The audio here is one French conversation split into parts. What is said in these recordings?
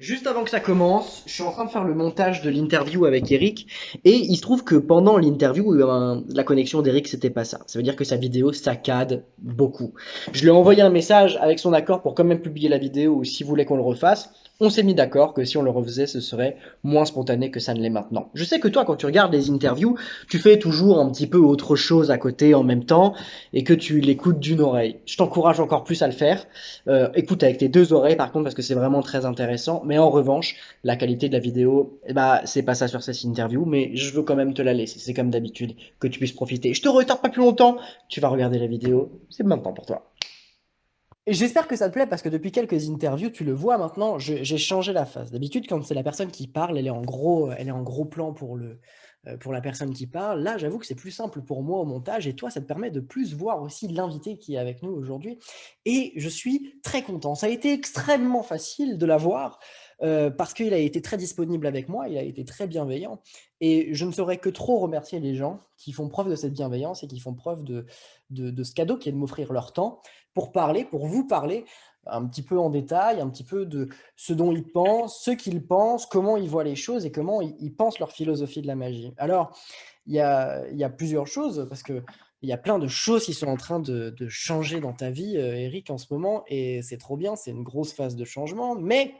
Juste avant que ça commence, je suis en train de faire le montage de l'interview avec Eric et il se trouve que pendant l'interview, la connexion d'Eric c'était pas ça. Ça veut dire que sa vidéo saccade beaucoup. Je lui ai envoyé un message avec son accord pour quand même publier la vidéo ou s'il voulait qu'on le refasse. On s'est mis d'accord que si on le refaisait, ce serait moins spontané que ça ne l'est maintenant. Je sais que toi, quand tu regardes les interviews, tu fais toujours un petit peu autre chose à côté en même temps et que tu l'écoutes d'une oreille. Je t'encourage encore plus à le faire. Écoute avec tes deux oreilles par contre parce que c'est vraiment très intéressant. Mais en revanche, la qualité de la vidéo, eh ben, c'est pas ça sur cette interview, mais je veux quand même te la laisser. C'est comme d'habitude que tu puisses profiter. Je te retarde pas plus longtemps. Tu vas regarder la vidéo. C'est maintenant pour toi. Et j'espère que ça te plaît parce que depuis quelques interviews, tu le vois maintenant, j'ai changé la phase. D'habitude, quand c'est la personne qui parle, elle est en gros plan pour la personne qui parle. Là, j'avoue que c'est plus simple pour moi au montage et toi, ça te permet de plus voir aussi l'invité qui est avec nous aujourd'hui. Et je suis très content. Ça a été extrêmement facile de l'avoir parce qu'il a été très disponible avec moi, il a été très bienveillant. Et je ne saurais que trop remercier les gens qui font preuve de cette bienveillance et qui font preuve de ce cadeau qui est de m'offrir leur temps pour parler, pour vous parler un petit peu en détail, un petit peu de ce dont ils pensent, ce qu'ils pensent, comment ils voient les choses et comment ils pensent leur philosophie de la magie. Alors, il y a plusieurs choses, parce que il y a plein de choses qui sont en train de changer dans ta vie, Eric, en ce moment, et c'est trop bien, c'est une grosse phase de changement, mais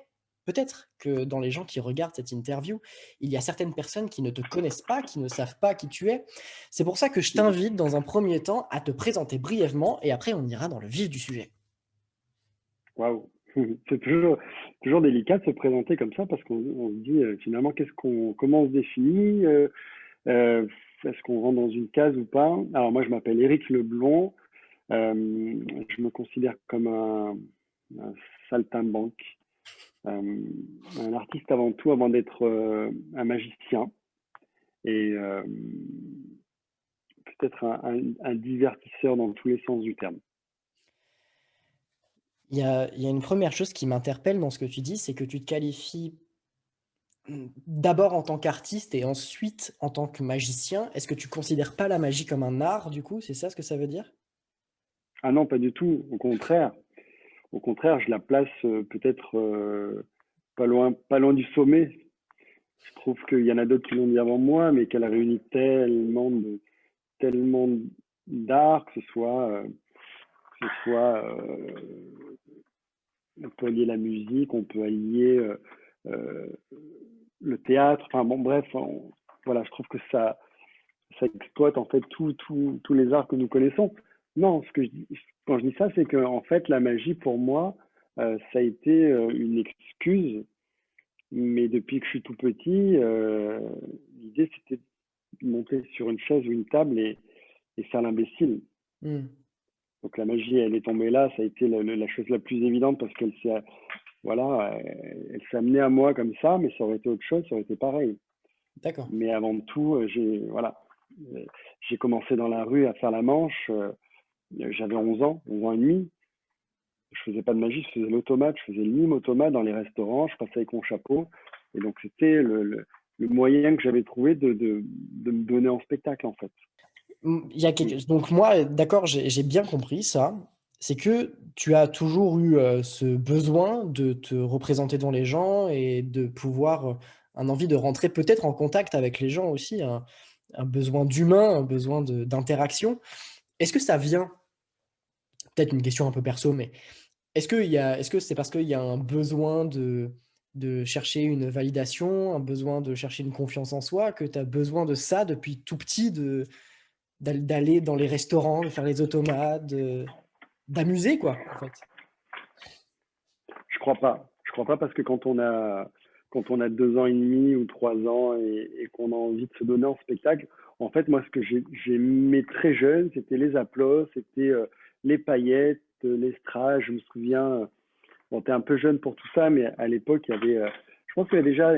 peut-être que dans les gens qui regardent cette interview, il y a certaines personnes qui ne te connaissent pas, qui ne savent pas qui tu es. C'est pour ça que je t'invite dans un premier temps à te présenter brièvement, et après on ira dans le vif du sujet. Waouh! C'est toujours délicat de se présenter comme ça parce qu'on se dit finalement comment on se définit, euh, est-ce qu'on rentre dans une case ou pas? Alors moi je m'appelle Éric Leblond, je me considère comme un saltimbanque, euh, un artiste avant tout avant d'être un magicien et peut-être un divertisseur dans tous les sens du terme. Il y a une première chose qui m'interpelle dans ce que tu dis, c'est que tu te qualifies d'abord en tant qu'artiste et ensuite en tant que magicien. Est-ce que tu considères pas la magie comme un art, du coup? C'est ça ce que ça veut dire? Ah non, pas du tout, au contraire, je la place peut-être pas loin du sommet. Je trouve qu'il y en a d'autres qui l'ont dit avant moi, mais qu'elle a réuni tellement d'art, que ce soit, on peut allier la musique, on peut allier euh, le théâtre, enfin bon, bref, voilà, je trouve que ça exploite en fait tous les arts que nous connaissons. Non, quand je dis ça, c'est que en fait, la magie pour moi, ça a été une excuse. Mais depuis que je suis tout petit, l'idée c'était de monter sur une chaise ou une table et faire l'imbécile. Hmm. Donc la magie, elle est tombée là, ça a été la chose la plus évidente parce voilà, elle s'est amenée à moi comme ça, mais ça aurait été autre chose, ça aurait été pareil. D'accord. Mais avant tout, euh, j'ai commencé dans la rue à faire la manche. J'avais 11 ans et demi. Je faisais pas de magie, je faisais l'automate, je faisais le mime automate dans les restaurants, je passais avec mon chapeau. Et donc, c'était le moyen que j'avais trouvé de me donner en spectacle, en fait. Il y a Mm. Donc moi, d'accord, j'ai bien compris ça. C'est que tu as toujours eu ce besoin de te représenter devant les gens et de pouvoir, un envie de rentrer peut-être en contact avec les gens aussi, un besoin d'humain, un besoin d'interaction. Est-ce que ça vient, peut-être une question un peu perso, mais est-ce que c'est parce qu'il y a un besoin de chercher une validation, un besoin de chercher une confiance en soi, que tu as besoin de ça depuis tout petit, d'aller dans les restaurants, de faire les automates, d'amuser, quoi, en fait? Je crois pas. Je crois pas parce que quand on a 2 ans et demi ou 3 ans et qu'on a envie de se donner en spectacle, en fait, moi, ce que j'aimais très jeune, c'était les applaudissements, c'était les paillettes, l'estrage. Je me souviens, bon, t'es un peu jeune pour tout ça, mais à l'époque, je pense qu'il y avait déjà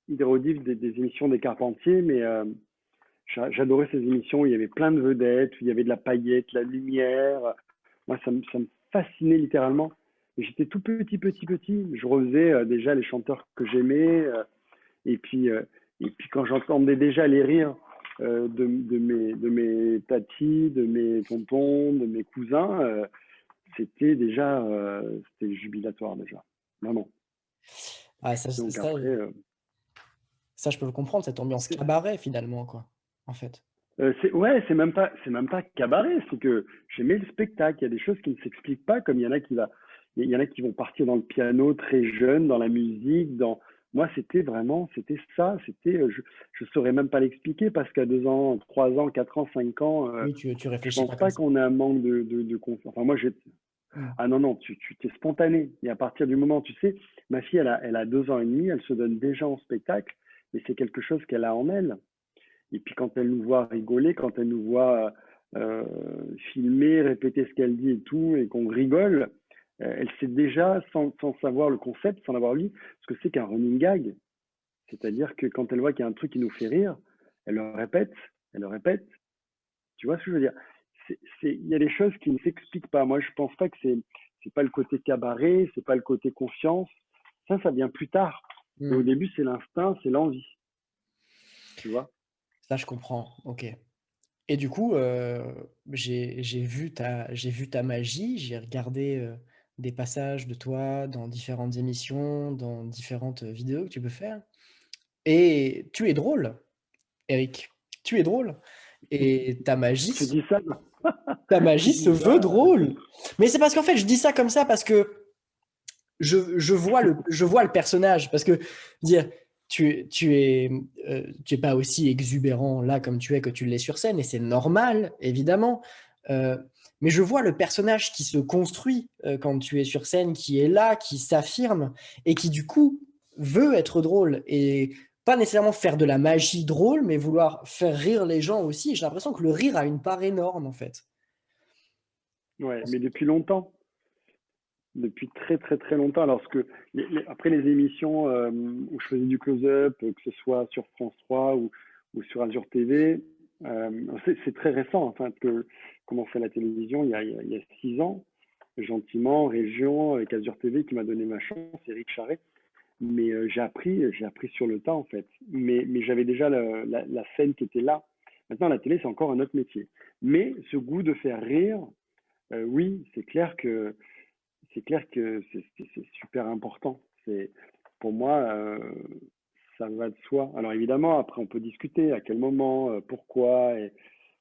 des rediffs des émissions des Carpentiers, mais j'adorais ces émissions où il y avait plein de vedettes, où il y avait de la paillette, la lumière. Moi, ça me fascinait littéralement. Et j'étais tout petit. Je refaisais déjà les chanteurs que j'aimais. Et puis, euh, et puis quand j'entendais déjà les rires de mes tatis, de mes tontons, de mes cousins, c'était jubilatoire déjà. Vraiment. Ah, ça, Donc ça, après, ça, je peux le comprendre, cette ambiance c'est, cabaret finalement, quoi, en fait. ouais, c'est même pas cabaret, c'est que j'aimais le spectacle. Il y a des choses qui ne s'expliquent pas, comme il y en a qui vont partir dans le piano très jeune, dans la musique, moi c'était ça, je saurais même pas l'expliquer parce qu'à 2 ans, 3 ans, 4 ans, 5 ans, Oui, tu je réfléchis pense pas comme pas ça. qu'on ait un manque de confiance. Enfin, moi, Hmm. ah non, non, tu t'es spontané. Et à partir du moment, tu sais, ma fille, elle a 2 ans et demi, elle se donne déjà en spectacle, mais c'est quelque chose qu'elle a en elle. Et puis quand elle nous voit rigoler, quand elle nous voit euh, filmer, répéter ce qu'elle dit et tout, et qu'on rigole, elle sait déjà, sans savoir le concept, sans l'avoir lu, ce que c'est qu'un running gag. C'est-à-dire que quand elle voit qu'il y a un truc qui nous fait rire, elle le répète, elle le répète. Tu vois ce que je veux dire? Il y a des choses qui ne s'expliquent pas. Moi, je pense pas que c'est pas le côté cabaret, c'est pas le côté confiance. Ça vient plus tard. Mais au Hmm. début, c'est l'instinct, c'est l'envie. Tu vois? Ça, je comprends. Ok. Et du coup, j'ai vu ta magie, j'ai regardé des passages de toi dans différentes émissions, dans différentes vidéos que tu peux faire. Et tu es drôle, Eric. Tu es drôle. Et Tu dis ça, ta tu magie se dis veut ça. drôle. Mais c'est parce qu'en fait, je dis ça comme ça parce que je vois le personnage. Parce que dire, tu es pas aussi exubérant là comme tu es que tu l'es sur scène, et c'est normal, évidemment. Euh, mais je vois le personnage qui se construit quand tu es sur scène, qui est là, qui s'affirme, et qui du coup veut être drôle. Et pas nécessairement faire de la magie drôle, mais vouloir faire rire les gens aussi. J'ai l'impression que le rire a une part énorme, en fait. Ouais, mais depuis longtemps. Depuis très très très longtemps. Alors, après les émissions où je faisais du close-up, que ce soit sur France 3 ou sur Azure TV, c'est très récent, enfin, que commencé la télévision il y a 6 ans, gentiment, région, avec Azure TV qui m'a donné ma chance, Eric Charret. Mais j'ai appris sur le tas en fait. Mais j'avais déjà la scène qui était là. Maintenant, la télé, c'est encore un autre métier. Mais ce goût de faire rire, oui, c'est clair que c'est super important. Pour moi, ça va de soi. Alors évidemment, après, on peut discuter à quel moment, pourquoi, et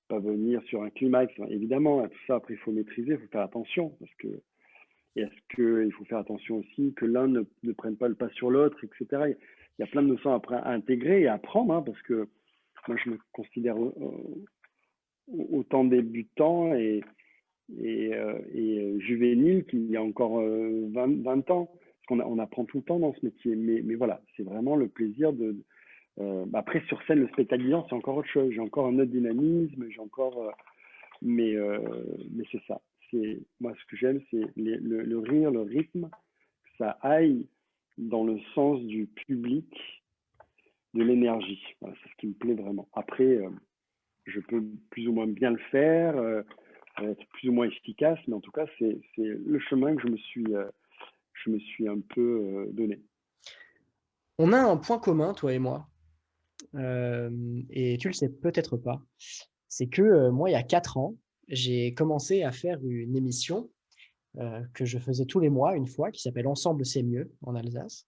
pas venir sur un climax. Enfin, évidemment, à tout ça, après, il faut maîtriser, il faut faire attention. Et est-ce qu'il faut faire attention aussi que l'un ne prenne pas le pas sur l'autre, etc. Il y a plein de notions à intégrer et à apprendre, hein, parce que moi, je me considère autant débutant et juvénile qu'il y a encore 20 ans. Parce qu'on apprend tout le temps dans ce métier. Mais voilà, c'est vraiment le plaisir après, sur scène, le spectacle vivant, c'est encore autre chose. J'ai encore un autre dynamisme, j'ai encore. Mais c'est ça. Moi, ce que j'aime, c'est le rire, le rythme, que ça aille dans le sens du public, de l'énergie. Voilà, c'est ce qui me plaît vraiment. Après, je peux plus ou moins bien le faire, être plus ou moins efficace, mais en tout cas, c'est le chemin que je me suis un peu donné. On a un point commun, toi et moi, et tu le sais peut-être pas. C'est que moi, il y a 4 ans, j'ai commencé à faire une émission que je faisais tous les mois, une fois, qui s'appelle Ensemble c'est mieux en Alsace.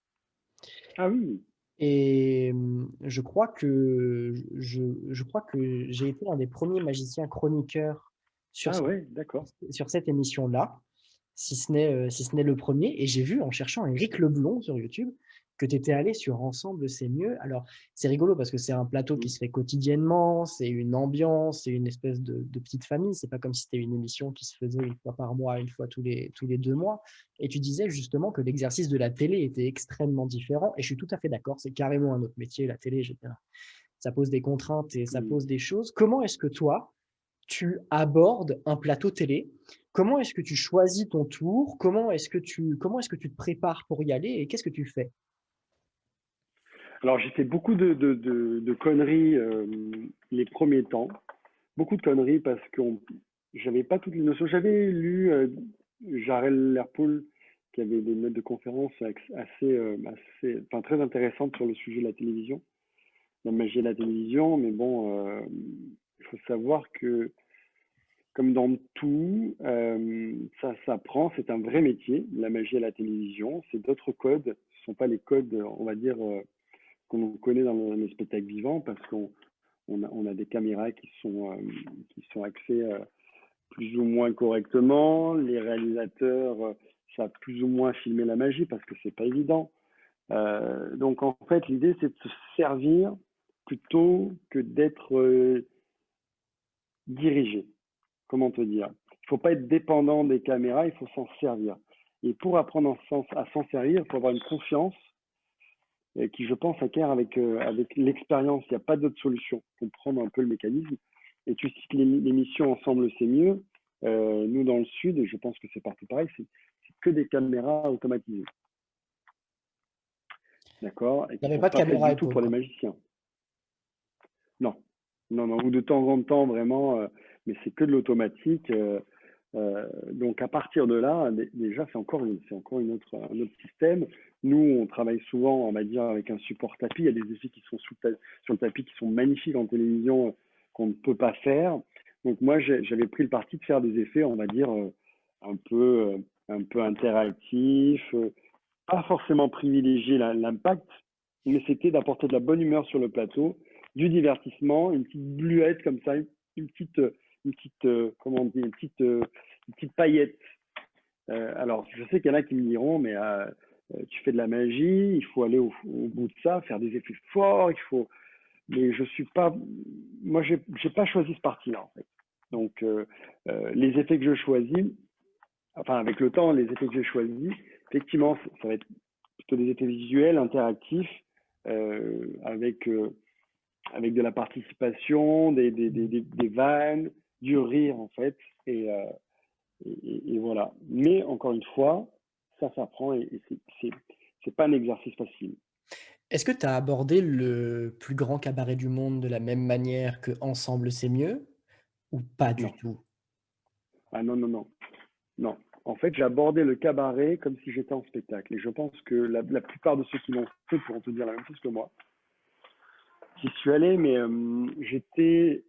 Ah oui, Et je crois que j'ai été un des premiers magiciens chroniqueurs sur, ah ouais, d'accord. sur cette émission-là, si ce n'est le premier. Et j'ai vu en cherchant Éric Leblond sur YouTube que tu étais allé sur Ensemble c'est mieux. Alors, c'est rigolo parce que c'est un plateau qui Mm. se fait quotidiennement, c'est une ambiance, c'est une espèce de petite famille. C'est pas comme si c'était une émission qui se faisait une fois par mois, une fois tous les 2 mois. Et tu disais justement que l'exercice de la télé était extrêmement différent. Et je suis tout à fait d'accord, c'est carrément un autre métier, la télé. Ça pose des contraintes et ça Mm. pose des choses. Comment est-ce que toi, tu abordes un plateau télé? Comment est-ce que tu choisis ton tour? Comment est-ce que tu te prépares pour y aller et qu'est-ce que tu fais? Alors, j'ai fait beaucoup de conneries les premiers temps. Beaucoup de conneries parce que j'avais pas toutes les notions. J'avais lu Jarel Lerpoul qui avait des notes de conférence enfin, très intéressantes sur le sujet de la télévision, la magie de la télévision. Mais bon, il faut savoir que, comme dans tout, ça s'apprend. C'est un vrai métier, la magie à la télévision. C'est d'autres codes. sont pas les codes, on va dire, qu'on connaît dans les spectacles vivants, parce on a des caméras qui sont axées plus ou moins correctement. Les réalisateurs savent plus ou moins filmer la magie parce que c'est pas évident. Donc en fait, l'idée c'est de se servir plutôt que d'être dirigé. Comment te dire? Il faut pas être dépendant des caméras, il faut s'en servir. Et pour apprendre à s'en servir, il faut avoir une confiance qui, je pense, acquiert avec l'expérience. Il n'y a pas d'autre solution. Comprendre un peu le mécanisme. Et tu cites l'émission Ensemble, c'est mieux. Nous, dans le Sud, et je pense que c'est partout pareil, c'est que des caméras automatisées. D'accord? Et Il qui n'y ne avait sont pas de pas faites caméra du tout pour épaule, les quoi. magiciens. Non. Non, non. Ou de temps en temps, vraiment, mais c'est que de l'automatique. Donc à partir de là, déjà c'est encore un autre système. Nous, on travaille souvent, on va dire, avec un support tapis. Il y a des effets qui sont sur le tapis qui sont magnifiques en télévision qu'on ne peut pas faire. Donc moi, j'avais pris le parti de faire des effets, on va dire, un peu interactifs, pas forcément privilégier l'impact, mais c'était d'apporter de la bonne humeur sur le plateau, du divertissement, une petite bluette comme ça, une petite, comment on dit, une petite paillette. Alors, je sais qu'il y en a qui me diront, mais tu fais de la magie, il faut aller au bout de ça, faire des effets forts, il faut. Mais je suis pas. Moi, j'ai pas choisi ce parti-là, en fait. Donc, les effets que je choisis, enfin, avec le temps, les effets que j'ai choisis, effectivement, ça va être plutôt des effets visuels, interactifs, avec de la participation, des vannes, du rire en fait, et voilà. Mais encore une fois, ça s'apprend et c'est pas un exercice facile. Est-ce que tu as abordé le plus grand cabaret du monde de la même manière que Ensemble, c'est mieux ou pas du Non, tout? ah non, non, non, non. En fait, j'ai abordé le cabaret comme si j'étais en spectacle. Et je pense que la plupart de ceux qui l'ont fait pourront te dire la même chose que moi. J'y suis allé, mais j'étais,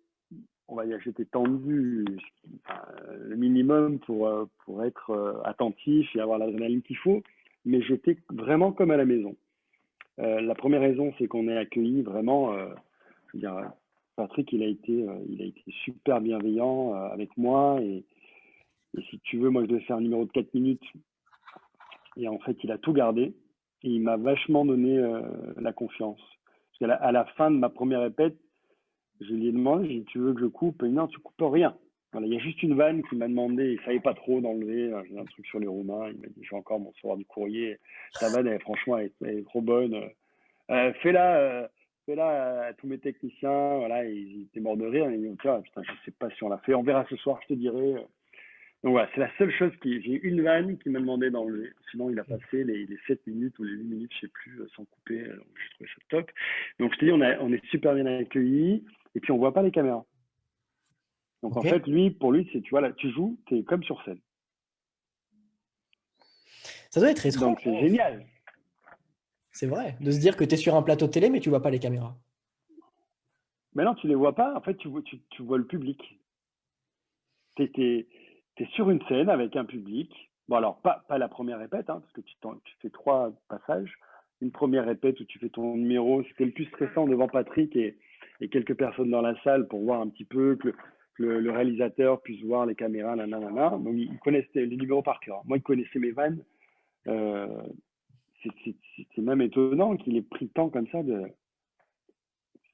on va dire, j'étais tendu, enfin, le minimum pour être attentif et avoir l'adrénaline qu'il faut, mais j'étais vraiment comme à la maison. La première raison, c'est qu'on est accueilli vraiment, je veux dire, Patrick, il a été super bienveillant avec moi et si tu veux, moi je devais faire un numéro de 4 minutes et en fait, il a tout gardé et il m'a vachement donné la confiance. Parce qu'à à la fin de ma première répète, je lui ai demandé, j'ai dit, tu veux que je coupe? Non, tu coupes rien. Voilà, il y a juste une vanne qui m'a demandé, il savait pas trop d'enlever, j'ai un truc sur les Roumains, il m'a dit, j'ai encore mon recevoir du courrier, ta vanne, franchement, elle est trop bonne. Fais-la, fais-la à tous mes techniciens, voilà, ils étaient morts de rire, et ils m'ont dit, tiens, putain, je sais pas si on l'a fait, on verra ce soir, je te dirai. Donc voilà, c'est la seule chose j'ai une vanne qui m'a demandé d'enlever. Sinon, il a passé les 7 minutes ou les 8 minutes, je sais plus, sans couper. Donc, je trouvais ça top. Donc, je te dis, on est super bien accueillis. Et puis, on voit pas les caméras. Donc, en OK. fait, pour lui, c'est, tu vois, là, tu joues, tu es comme sur scène. Ça doit être étrange, Donc, c'est hein, génial. c'est vrai, de se dire que tu es sur un plateau télé, mais tu vois pas les caméras. Maintenant, tu les vois pas. En fait, tu vois le public. Tu es sur une scène avec un public. Bon, alors, pas la première répète, hein, parce que tu fais 3 passages. Une première répète où tu fais ton numéro. C'était le plus stressant devant Patrick et quelques personnes dans la salle pour voir un petit peu que le réalisateur puisse voir les caméras, nanana. Donc, ils connaissent les numéros par cœur. Moi, ils connaissaient mes vannes. Euh, c'est même étonnant qu'il ait pris le temps comme ça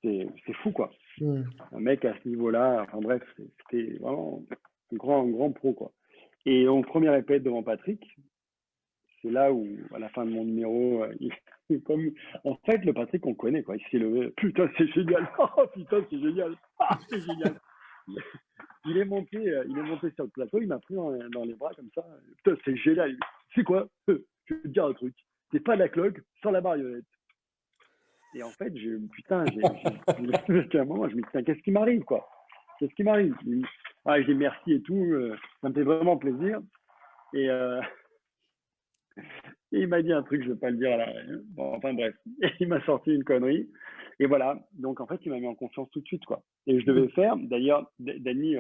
c'est fou, quoi. Mmh. Un mec à ce niveau-là, enfin bref, c'était vraiment un grand pro, quoi. Et en première répète devant Patrick, c'est là où, à la fin de mon numéro, comme, en fait, le Patrick, on connaît, quoi. Il s'est levé. Putain, c'est génial. Oh, putain, c'est génial. Ah, c'est génial. Il est monté sur le plateau, il m'a pris dans les bras comme ça. Putain, c'est génial. C'est quoi? Je vais te dire un truc. C'est pas la cloque sans la marionnette. Et en fait, putain, qu'à un moment, je me dis, tiens, qu'est-ce qui m'arrive, quoi? Qu'est-ce qui m'arrive? Je dis merci et tout, ça me fait vraiment plaisir. Et, et il m'a dit un truc, je ne vais pas le dire à la. Bon, enfin bref, il m'a sorti une connerie. Et voilà, donc en fait, il m'a mis en confiance tout de suite, quoi. Et je devais faire, d'ailleurs, Dany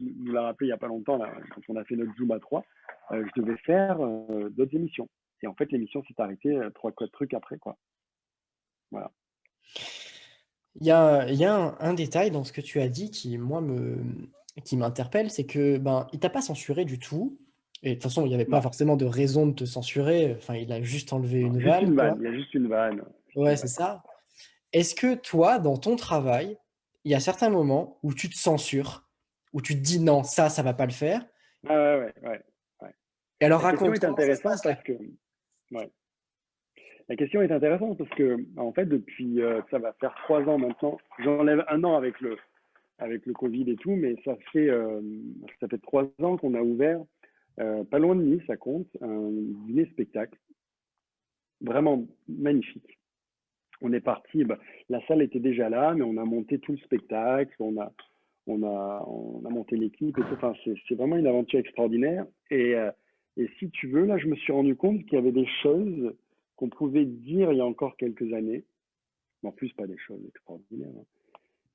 nous l'a rappelé il n'y a pas longtemps, là, quand on a fait notre Zoom à 3, je devais faire d'autres émissions. Et en fait, l'émission s'est arrêtée 3-4 trucs après, quoi. Voilà. Il y a un détail dans ce que tu as dit qui, moi, qui m'interpelle, c'est que ben, il t'a pas censuré du tout. Et de toute façon, il n'y avait pas Non, forcément de raison de te censurer. Enfin, il a juste enlevé non, une juste vanne, une vanne. quoi. Il y a juste une vanne. Juste Ouais, une c'est vanne. ça. Est-ce que toi, dans ton travail, il y a certains moments où tu te censures, où tu te dis non, ça va pas le faire. Ah ouais, ouais, ouais, ouais. Et alors La question raconte, est comment ça se intéressante passe là? parce que, ouais. La question est intéressante parce que, en fait, depuis, ça va faire 3 ans maintenant. J'enlève un an avec le Covid et tout, mais ça fait 3 ans qu'on a ouvert, pas loin de Nice, ça compte, un dîner-spectacle, vraiment magnifique. On est parti, bah, la salle était déjà là, mais on a monté tout le spectacle, on a monté l'équipe et tout. Enfin, c'est vraiment une aventure extraordinaire. Et si tu veux, là, je me suis rendu compte qu'il y avait des choses qu'on pouvait dire il y a encore quelques années. En plus, pas des choses extraordinaires, hein,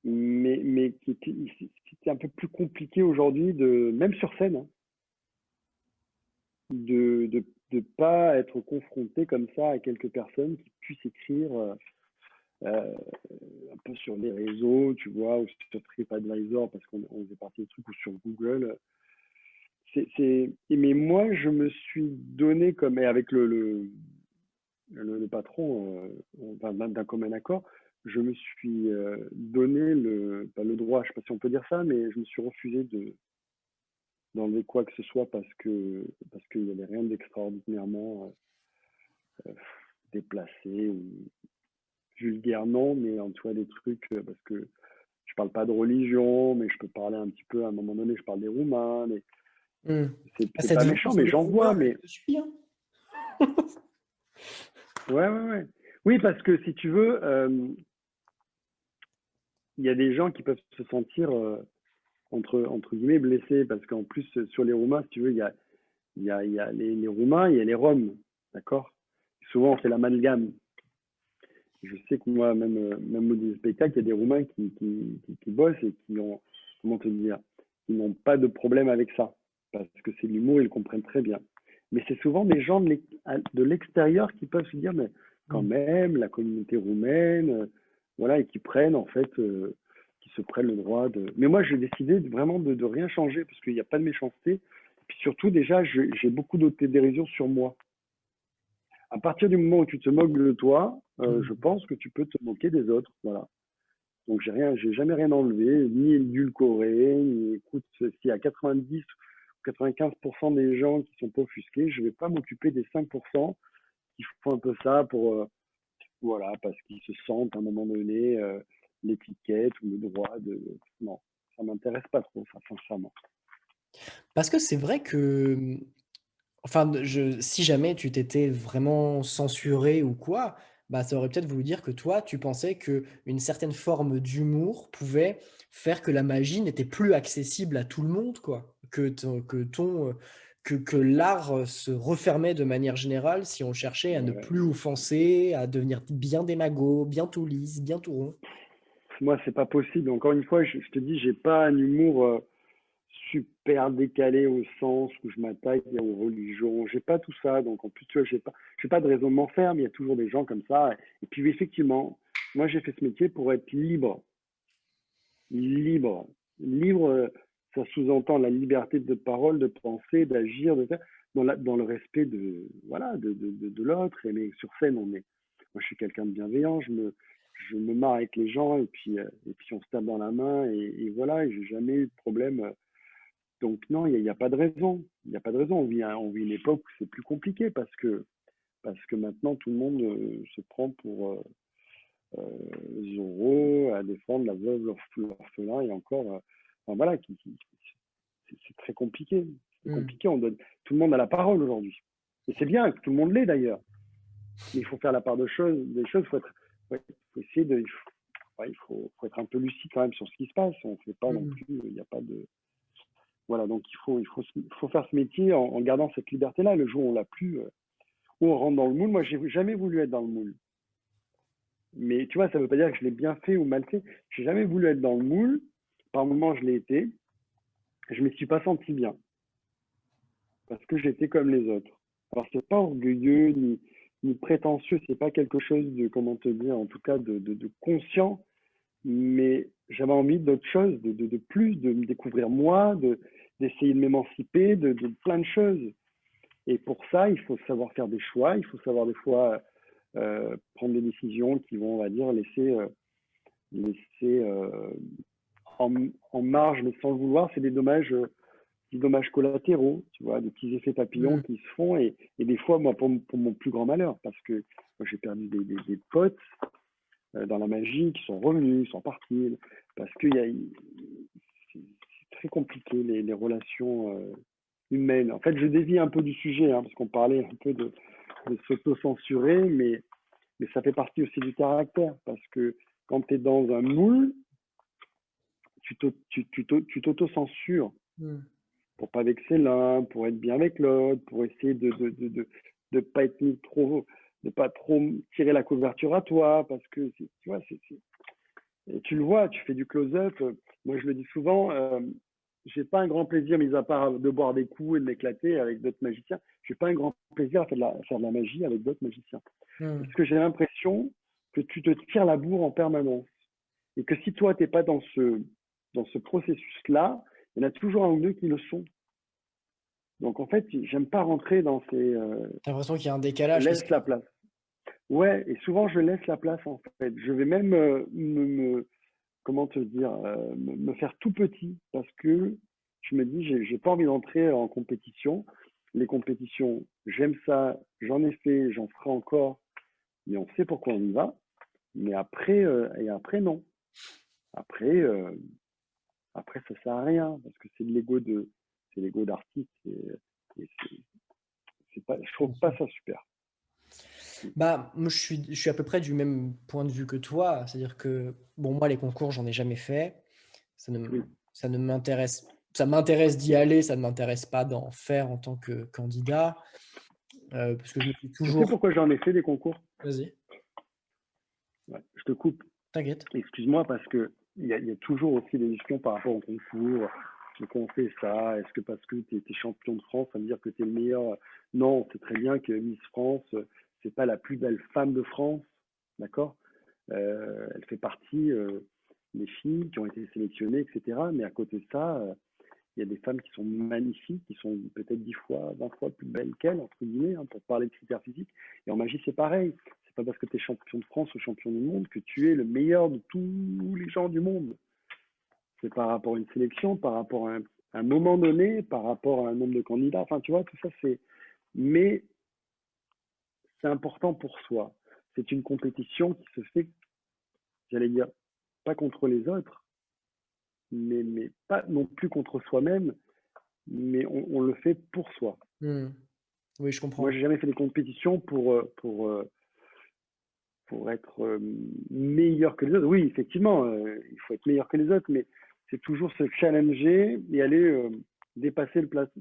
mais qui étaient un peu plus compliqué aujourd'hui, même sur scène, hein, de pas être confronté comme ça à quelques personnes qui puissent écrire euh, un peu sur les réseaux, tu vois, ou sur TripAdvisor, parce qu'on faisait partie des trucs, ou sur Google. Mais moi, je me suis donné comme, et avec le patron, enfin, d'un commun accord, je me suis donné pas le droit, je sais pas si on peut dire ça, mais je me suis refusé d'enlever quoi que ce soit parce qu'il n'y avait rien d'extraordinairement euh, déplacé ou vulgaire, non, mais en tout cas des trucs, parce que je parle pas de religion, mais je peux parler un petit peu, à un moment donné, je parle des Roumains, Hmm. Ah, c'est pas méchant, mais c'est j'en devenu vois, roumain, mais je suis, hein. ouais, ouais, ouais. Oui, parce que si tu veux, il y a des gens qui peuvent se sentir entre guillemets blessés, parce qu'en plus, sur les Roumains, si tu veux, il y a les Roumains, il y a les Roms, d'accord? Souvent, on fait l'amalgame. Je sais que moi, même au des spectacles, il y a des Roumains qui bossent et qui ont, comment te dire, qui n'ont pas de problème avec ça. Parce que c'est de l'humour, ils le comprennent très bien. Mais c'est souvent des gens de l'extérieur qui peuvent se dire, mais quand Hmm. même, la communauté roumaine, voilà, et qui prennent, en fait, qui se prennent le droit de. Mais moi, j'ai décidé vraiment de rien changer parce qu'il n'y a pas de méchanceté. Et puis surtout, déjà, j'ai beaucoup d'autodérision sur moi. À partir du moment où tu te moques de toi, je Hmm. pense que tu peux te moquer des autres. Voilà. Donc j'ai jamais rien enlevé, ni édulcoré, ni écoute, s'il y a 90 ou 95% des gens qui sont pas offusqués, je vais pas m'occuper des 5% qui font un peu ça voilà, parce qu'ils se sentent à un moment donné l'étiquette ou le droit de. Non, ça m'intéresse pas trop, ça, sincèrement. Parce que c'est vrai que, enfin, si jamais tu t'étais vraiment censuré ou quoi, bah, ça aurait peut-être voulu dire que toi, tu pensais que une certaine forme d'humour pouvait faire que la magie n'était plus accessible à tout le monde, quoi. Que l'art se refermait de manière générale si on cherchait à ne Ouais. plus offenser, à devenir bien démago, bien tout lisse, bien tout rond. Moi, c'est pas possible. Encore une fois, je te dis, j'ai pas un humour super décalé au sens où je m'attaque aux religions. J'ai pas tout ça, donc en plus, tu vois, j'ai pas de raisonnement ferme. Il y a toujours des gens comme ça. Et puis, effectivement, moi, j'ai fait ce métier pour être libre, libre, libre. Ça sous-entend la liberté de parole, de penser, d'agir, de faire, dans le respect de, voilà, de l'autre. Mais sur scène, moi, je suis quelqu'un de bienveillant. Je me marre avec les gens et puis on se tape dans la main et voilà. Et j'ai jamais eu de problème. Donc non, il y a pas de raison. Il n'y a pas de raison. On vit une époque où c'est plus compliqué parce que maintenant tout le monde se prend pour Zorro à défendre la veuve, l'orphelin et encore, enfin voilà, c'est très compliqué. C'est Hmm. compliqué. Tout le monde a la parole aujourd'hui. Et c'est bien que tout le monde l'ait d'ailleurs. Mais il faut faire la part des choses. Ouais, faut essayer ouais, il faut être un peu lucide quand même sur ce qui se passe. On ne fait pas non Hmm. plus. Il n'y a pas de. Voilà, donc il faut faire ce métier en gardant cette liberté-là. Le jour où on l'a plus, où on rentre dans le moule. Moi, j'ai jamais voulu être dans le moule. Mais tu vois, ça ne veut pas dire que je l'ai bien fait ou mal fait. J'ai jamais voulu être dans le moule. Par moments, je l'ai été. Je me suis pas senti bien parce que j'étais comme les autres. Alors, c'est pas orgueilleux ni prétentieux, c'est pas quelque chose de, comment te dire, en tout cas de conscient, mais j'avais envie d'autre chose, de plus, de me découvrir moi, d'essayer de m'émanciper, de plein de choses. Et pour ça, il faut savoir faire des choix, il faut savoir des fois prendre des décisions qui vont, on va dire, laisser en marge, mais sans le vouloir, c'est des dommages collatéraux, tu vois, des petits effets papillons Hmm. qui se font. Et des fois, moi, pour mon plus grand malheur, parce que moi, j'ai perdu des potes dans la magie qui sont revenus, sont partis, parce que c'est très compliqué, les relations humaines. En fait, je dévie un peu du sujet, hein, parce qu'on parlait un peu de s'auto-censurer, mais ça fait partie aussi du caractère, parce que quand tu es dans un moule, tu t'auto-censures Hmm. pour pas vexer l'un, pour être bien avec l'autre, pour essayer de pas être mis trop, de pas trop tirer la couverture à toi, parce que tu vois, et tu le vois, tu fais du close-up. Moi, je le dis souvent, j'ai pas un grand plaisir, mis à part de boire des coups et de m'éclater avec d'autres magiciens, j'ai pas un grand plaisir à faire de la magie avec d'autres magiciens. Hmm. Parce que j'ai l'impression que tu te tires la bourre en permanence. Et que si toi, t'es pas dans ce processus-là, il y en a toujours un ou deux qui le sont. Donc en fait, j'aime pas rentrer dans ces. T'as l'impression qu'il y a un Je décalage qui se laisse la place. Ouais, et souvent je laisse la place en fait. Je vais même comment te dire, me faire tout petit parce que je me dis, j'ai pas envie d'entrer en compétition. Les compétitions, j'aime ça, j'en ai fait, j'en ferai encore, mais on sait pourquoi on y va. Mais après, et après non. Après, après ça sert à rien parce que c'est l'ego d'artiste et c'est pas, je trouve pas ça super. Bah, moi, je suis à peu près du même point de vue que toi. C'est-à-dire que, bon, moi, les concours, j'en ai jamais fait. Ça ne, Oui. ça ne m'intéresse, ça m'intéresse d'y aller, ça ne m'intéresse pas d'en faire en tant que candidat. Parce que je me suis Tu sais toujours. pourquoi j'en ai fait des concours? Vas-y, Ouais, je te coupe. t'inquiète. Excuse-moi parce que il y a toujours aussi des discussions par rapport au concours. Pourquoi on fait ça? Est-ce que parce que tu es champion de France, ça veut dire que tu es le meilleur? Non, c'est très bien que Miss France, c'est pas la plus belle femme de France, d'accord? Elle fait partie des filles qui ont été sélectionnées, etc. Mais à côté de ça, il y a des femmes qui sont magnifiques, qui sont peut-être 10 fois, 20 fois plus belles qu'elles, entre guillemets, hein, pour parler de critères physiques. Et en magie, c'est pareil. C'est pas parce que tu es champion de France ou champion du monde que tu es le meilleur de tous les gens du monde. C'est par rapport à une sélection, par rapport à un moment donné, par rapport à un nombre de candidats. Enfin, tu vois, tout ça, c'est. Mais c'est important pour soi. C'est une compétition qui se fait, j'allais dire, pas contre les autres, mais pas non plus contre soi-même, mais on le fait pour soi. Hmm. Oui, je Moi, comprends. j'ai jamais fait des compétitions pour être meilleur que les autres. Oui, effectivement, il faut être meilleur que les autres, mais c'est toujours se challenger et aller dépasser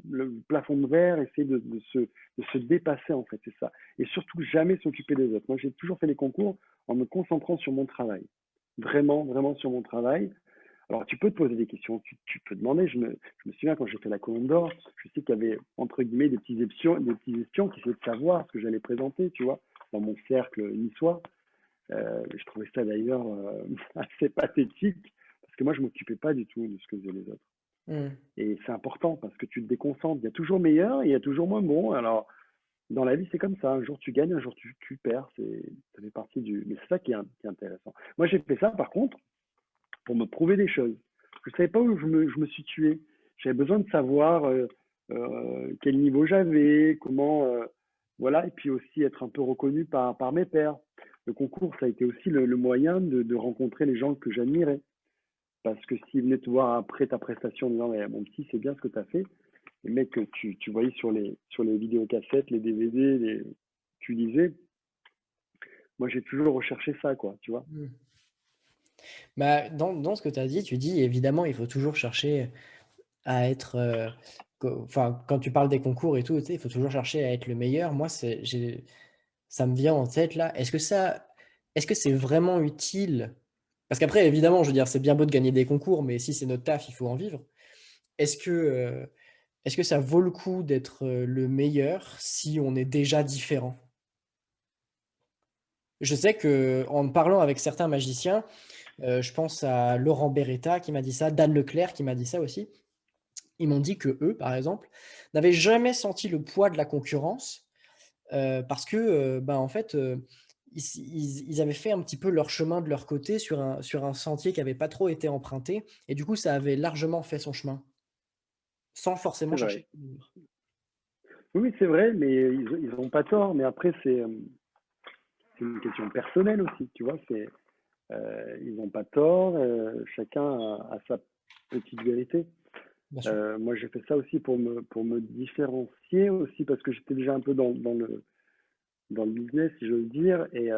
le plafond de verre, essayer de se dépasser, en fait, c'est ça. Et surtout, jamais s'occuper des autres. Moi, j'ai toujours fait les concours en me concentrant sur mon travail. Vraiment, vraiment sur mon travail. Alors, tu peux te poser des questions, tu peux demander. Je me souviens quand j'ai fait la Colombe d'Or, je sais qu'il y avait, entre guillemets, des petits espions qui essayaient de savoir ce que j'allais présenter, tu vois, dans mon cercle niçois. Je trouvais ça d'ailleurs assez pathétique, parce que moi, je m'occupais pas du tout de ce que faisaient les autres. Hmm. Et c'est important, parce que tu te déconcentres. Il y a toujours meilleur et il y a toujours moins bon. Alors, dans la vie, c'est comme ça. Un jour, tu gagnes, un jour, tu perds. Ça fait partie du. Mais c'est ça qui est intéressant. Moi, j'ai fait ça, par contre, pour me prouver des choses. Je ne savais pas où je me situais. J'avais besoin de savoir quel niveau j'avais, comment, voilà, et puis aussi être un peu reconnu par mes pairs. Le concours, ça a été aussi le moyen de rencontrer les gens que j'admirais. Parce que s'ils venaient te voir après ta prestation en disant, mais mon petit, c'est bien ce que tu as fait, les mecs que tu voyais sur les vidéocassettes, les DVD, tu lisais, moi j'ai toujours recherché ça, quoi, tu vois. Hmm. Bah, dans ce que tu as dit, tu dis évidemment, il faut toujours chercher à être. Enfin, quand tu parles des concours et tout, tu sais, il faut toujours chercher à être le meilleur. Moi, ça me vient en tête là. Est-ce que c'est vraiment utile? Parce qu'après, évidemment, je veux dire, c'est bien beau de gagner des concours, mais si c'est notre taf, il faut en vivre. Est-ce que est-ce que ça vaut le coup d'être le meilleur si on est déjà différent? Je sais que en parlant avec certains magiciens, je pense à Laurent Beretta qui m'a dit ça, Dan Leclerc qui m'a dit ça aussi. Ils m'ont dit que eux, par exemple, n'avaient jamais senti le poids de la concurrence, parce que, ben, en fait, ils avaient fait un petit peu leur chemin de leur côté sur un sentier qui avait pas trop été emprunté et du coup, ça avait largement fait son chemin, sans forcément C'est vrai. chercher le meilleur. Oui, oui, c'est vrai, mais ils ont pas tort. Mais après, c'est une question personnelle aussi, tu vois. Ils n'ont pas tort. Chacun a sa petite vérité. Bien sûr. Moi, j'ai fait ça aussi pour me différencier aussi parce que j'étais déjà un peu dans le business, si j'ose dire, et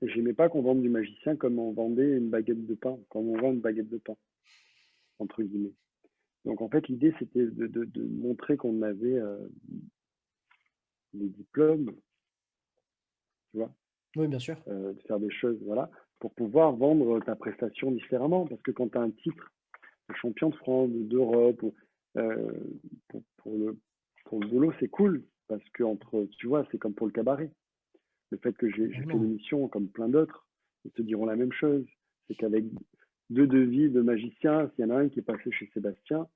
j'aimais pas qu'on vende du magicien comme on vendait une baguette de pain, comme on vend une baguette de pain, entre guillemets. Donc en fait, l'idée, c'était de montrer qu'on avait des diplômes, tu vois, Oui, bien sûr. de faire des choses, voilà, pour pouvoir vendre ta prestation différemment. Parce que quand tu as un titre de champion de France, d'Europe, euh, pour pour le boulot, c'est cool. Parce que entre, tu vois, c'est comme pour le cabaret. Le fait que j'ai fait Totalement. l'émission comme plein d'autres, ils te diront la même chose. C'est qu'avec deux devis de magicien, s'il y en a un qui est passé chez Sébastien,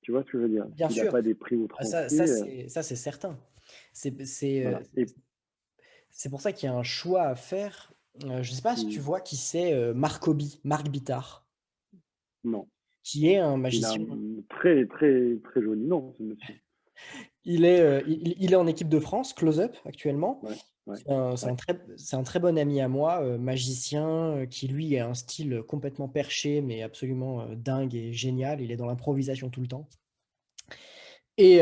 tu vois ce que je veux dire? Bien S'il n'a sûr. pas des prix Ah, outranciers, ça, c'est certain. C'est voilà. Et c'est pour ça qu'il y a un choix à faire. Je ne sais pas si tu hum, vois qui c'est, Marc Obi, Marc Bittard, non, qui est un il a magicien. un très très très joli nom, ce monsieur. Il est en équipe de France, close-up actuellement. Ouais, ouais, C'est ouais. c'est un très bon ami à moi, magicien, qui lui a un style complètement perché, mais absolument dingue et génial. Il est dans l'improvisation tout le temps. Et,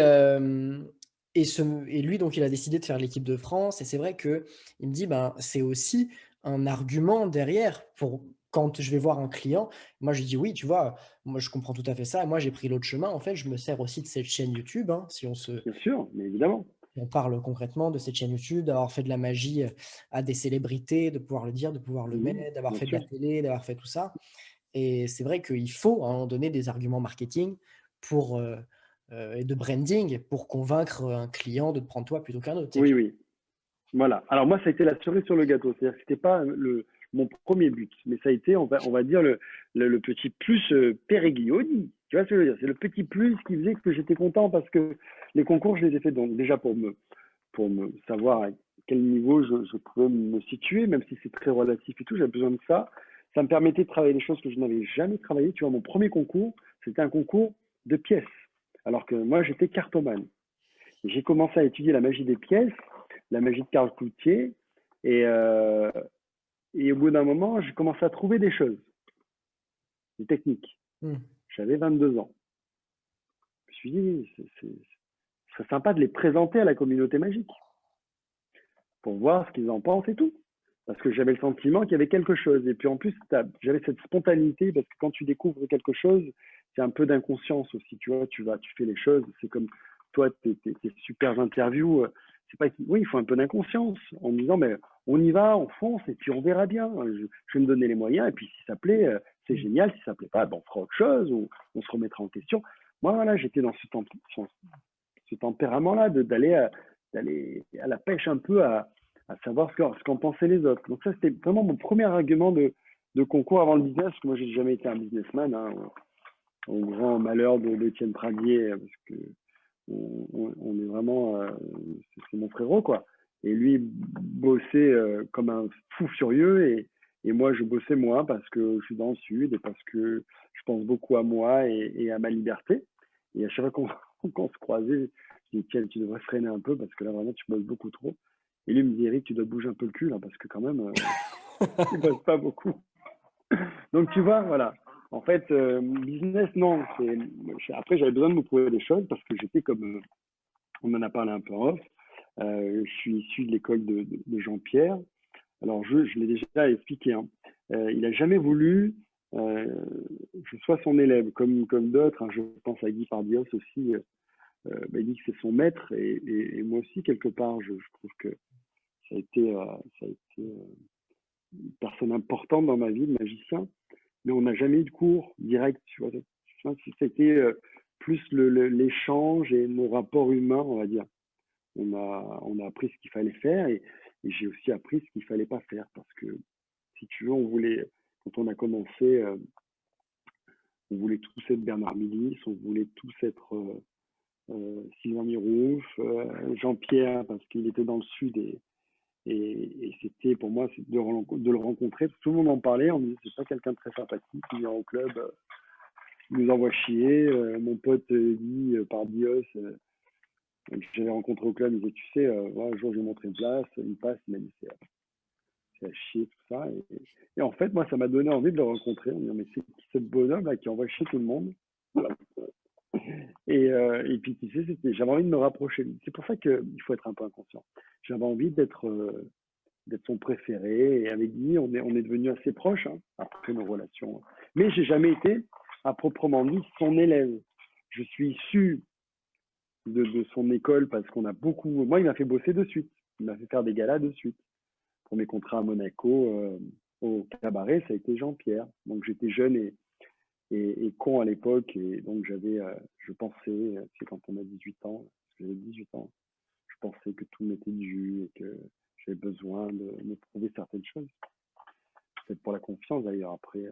et lui, donc, il a décidé de faire l'équipe de France. Et c'est vrai que il me dit, ben, c'est aussi un argument derrière pour quand je vais voir un client. Moi, je dis oui, tu vois, moi, je comprends tout à fait ça. Moi, j'ai pris l'autre chemin. En fait, je me sers aussi de cette chaîne YouTube, hein, Bien sûr, mais évidemment. on parle concrètement de cette chaîne YouTube, d'avoir fait de la magie à des célébrités, de pouvoir le dire, de pouvoir le mettre, d'avoir Bien fait de la sûr. télé, d'avoir fait tout ça. Et c'est vrai qu'il faut à un moment donné des arguments marketing pour, et de branding pour convaincre un client de te prendre toi plutôt qu'un autre, c'est Oui, clair. oui. Voilà. Alors moi, ça a été la cerise sur le gâteau. C'est-à-dire que c'était pas mon premier but, mais ça a été, on va dire, le petit plus Pereglioni. Tu vois ce que je veux dire? C'est le petit plus qui faisait que j'étais content parce que les concours, je les ai fait donc déjà pour me savoir à quel niveau je pouvais me situer, même si c'est très relatif et tout, j'avais besoin de ça. Ça me permettait de travailler des choses que je n'avais jamais travaillé. Tu vois, mon premier concours, c'était un concours de pièces, alors que moi, j'étais cartomane. J'ai commencé à étudier la magie des pièces, la magie de Karl Cloutier, et, euh, et au bout d'un moment, j'ai commencé à trouver des choses, des techniques. Mmh. J'avais 22 ans. Je me suis dit, ce serait sympa de les présenter à la communauté magique pour voir ce qu'ils en pensent et tout. Parce que j'avais le sentiment qu'il y avait quelque chose. Et puis en plus, j'avais cette spontanéité, parce que quand tu découvres quelque chose, c'est un peu d'inconscience aussi. Tu vois, tu fais les choses. C'est comme toi, tes super interviews. C'est pas, oui, il faut un peu d'inconscience en me disant, mais on y va, on fonce, et puis on verra bien. Je vais me donner les moyens, et puis si ça plaît, c'est Mmh. génial. Si ça plaît pas, ben, on fera autre chose, ou on se remettra en question. Moi, voilà, j'étais dans ce tempérament-là d'aller à la pêche un peu à savoir ce qu'en pensaient les autres. Donc ça, c'était vraiment mon premier argument de concours avant le business, parce que moi, j'ai jamais été un businessman, hein, au grand malheur d'Étienne Pradier, parce que on est vraiment, c'est mon frérot, quoi. Et lui bossait comme un fou furieux, et moi, je bossais moins parce que je suis dans le sud et parce que je pense beaucoup à moi et à ma liberté. Et à chaque fois qu'on se croisait, je dis, tiens, tu devrais freiner un peu parce que là, vraiment, tu bosses beaucoup trop. Et lui me dit, Eric, tu dois bouger un peu le cul, là, parce que quand même, tu bosses pas beaucoup. Donc, tu vois, voilà. En fait, business, non. Après, j'avais besoin de me prouver des choses parce que j'étais comme, on en a parlé un peu en off, je suis issu de l'école de Jean-Pierre. Alors, je l'ai déjà expliqué, hein. Il n'a jamais voulu que je sois son élève, comme d'autres, hein. Je pense à Guy Pardios aussi. Il dit que c'est son maître, et moi aussi, quelque part, je trouve que ça a été une personne importante dans ma vie, de magicien, mais on n'a jamais eu de cours direct. Tu vois, c'était plus l'échange et nos rapports humains, on va dire. On a appris ce qu'il fallait faire et j'ai aussi appris ce qu'il fallait pas faire parce que, si tu veux, quand on a commencé, on voulait tous être Bernard Milis, on voulait tous être Sylvain Mirouf, Jean-Pierre parce qu'il était dans le sud et c'était pour moi de le rencontrer. Tout le monde en parlait, on me disait c'est pas quelqu'un de très sympathique, il vient au club, il nous envoie chier. Mon pote dit par Dios, que j'avais rencontré au club, il disait tu sais, voilà, un jour je lui ai montré une place, il passe, il m'a dit c'est à chier tout ça. Et en fait, moi ça m'a donné envie de le rencontrer. On me dit mais c'est qui ce bonhomme là qui envoie chier tout le monde? Voilà. Et puis, tu sais, j'avais envie de me rapprocher de lui. C'est pour ça qu'il faut être un peu inconscient. J'avais envie d'être son préféré. Et avec lui, on est devenus assez proches hein, après nos relations. Mais j'ai jamais été, à proprement dit, son élève. Je suis issu de son école parce qu'on a beaucoup. Moi, il m'a fait bosser de suite. Il m'a fait faire des galas de suite. Pour mes contrats à Monaco, au cabaret, ça a été Jean-Pierre. Donc, j'étais jeune et con à l'époque. Et donc, je pensais, c'est quand on a 18 ans, parce que j'avais 18 ans, je pensais que tout m'était dû et que j'avais besoin de me prouver certaines choses. Peut-être pour la confiance d'ailleurs après.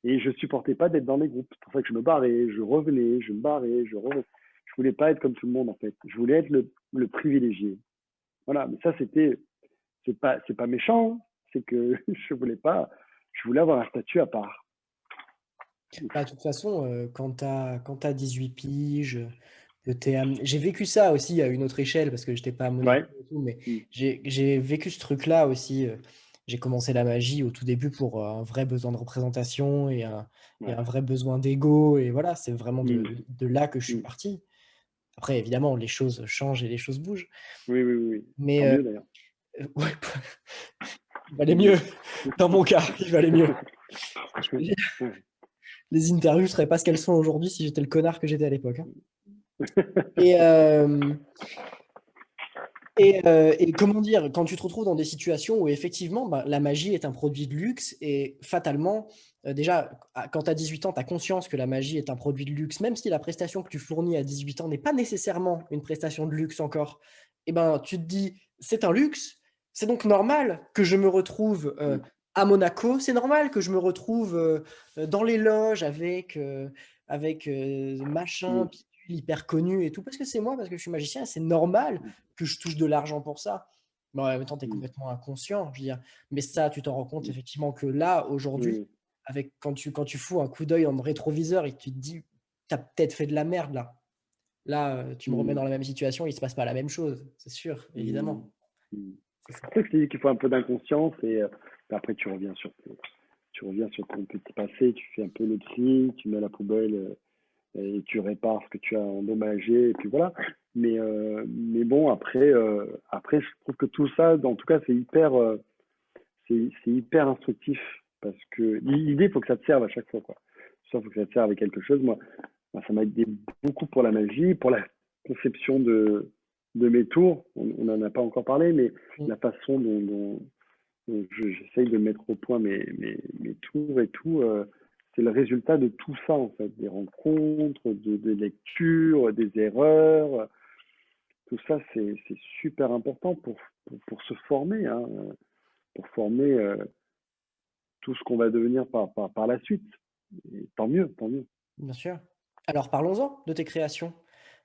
Et je supportais pas d'être dans les groupes. C'est pour ça que je me barrais, je revenais, je me barrais, je revenais. Je voulais pas être comme tout le monde en fait. Je voulais être le privilégié. Voilà, mais ça c'est pas méchant, hein. C'est que je voulais avoir un statut à part. Bah, de toute façon, quand tu as 18 piges, j'ai vécu ça aussi à une autre échelle parce que j'étais pas à Monaco Ouais. et tout, mais Mm. j'ai vécu ce truc-là aussi. J'ai commencé la magie au tout début pour un vrai besoin de représentation et Ouais. un vrai besoin d'ego. Et voilà, c'est vraiment Mm. de là que je suis Mm. parti. Après, évidemment, les choses changent et les choses bougent. Oui, oui, oui, oui. Mais Tant mieux d'ailleurs. ouais, il valait Tant mieux. mieux. Dans mon cas, il valait mieux. Je peux dire, Ouais. les interviews ne seraient pas ce qu'elles sont aujourd'hui si j'étais le connard que j'étais à l'époque, hein. Et, euh, et comment dire, quand tu te retrouves dans des situations où effectivement bah, la magie est un produit de luxe et fatalement, déjà, quand tu as 18 ans, tu as conscience que la magie est un produit de luxe, même si la prestation que tu fournis à 18 ans n'est pas nécessairement une prestation de luxe encore, et ben, tu te dis, c'est un luxe, c'est donc normal que je me retrouve Mm. à Monaco, c'est normal que je me retrouve dans les loges avec machin, Mm. bidule, hyper connu et tout, parce que c'est moi, parce que je suis magicien, et c'est normal que je touche de l'argent pour ça. Mais en même temps, tu es Mm. complètement inconscient, je veux dire. Mais ça, tu t'en rends compte Mm. effectivement que là, aujourd'hui, Oui. quand tu fous un coup d'œil dans le rétroviseur et que tu te dis, tu as peut-être fait de la merde là. Là, tu me remets Mm. dans la même situation, il se passe pas la même chose, c'est sûr, Mm. évidemment. Mm. C'est ça. C'est pour ça que je te dis qu'il faut un peu d'inconscience et après tu reviens sur ton petit passé, tu fais un peu le tri, tu mets à la poubelle et tu répares ce que tu as endommagé et puis voilà. Mais bon après je trouve que tout ça, en tout cas c'est hyper instructif parce que l'idée il faut que ça te serve à chaque fois quoi. Ça faut que ça te serve avec quelque chose. Moi, ça m'a aidé beaucoup pour la magie, pour la conception de mes tours. On n'en a pas encore parlé, mais Mm. la façon dont j'essaye de mettre au point mes tours et tout, c'est le résultat de tout ça, en fait, des rencontres, des lectures, des erreurs. Tout ça, c'est super important pour se former, hein, pour former tout ce qu'on va devenir par la suite. Et tant mieux, tant mieux. Bien sûr. Alors parlons-en de tes créations,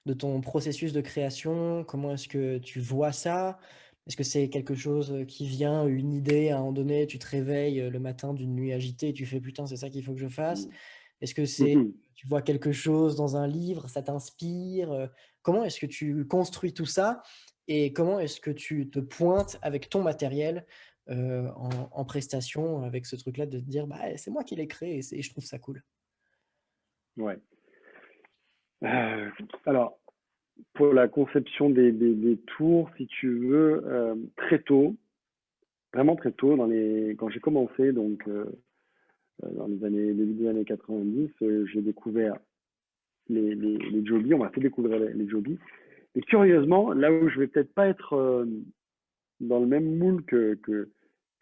de ton processus de création. Comment est-ce que tu vois ça? Est-ce que c'est quelque chose qui vient, une idée à un moment donné, tu te réveilles le matin d'une nuit agitée et tu fais putain, c'est ça qu'il faut que je fasse? Est-ce que tu vois quelque chose dans un livre, ça t'inspire? Comment est-ce que tu construis tout ça? Et comment est-ce que tu te pointes avec ton matériel en prestation avec ce truc-là de te dire, bah, c'est moi qui l'ai créé et je trouve ça cool. Ouais. Euh, alors, pour la conception des tours, si tu veux, très tôt, vraiment très tôt, quand j'ai commencé, donc dans début des années 90, j'ai découvert les Joby, on m'a fait découvrir les Joby. Et curieusement, là où je vais peut-être pas être dans le même moule que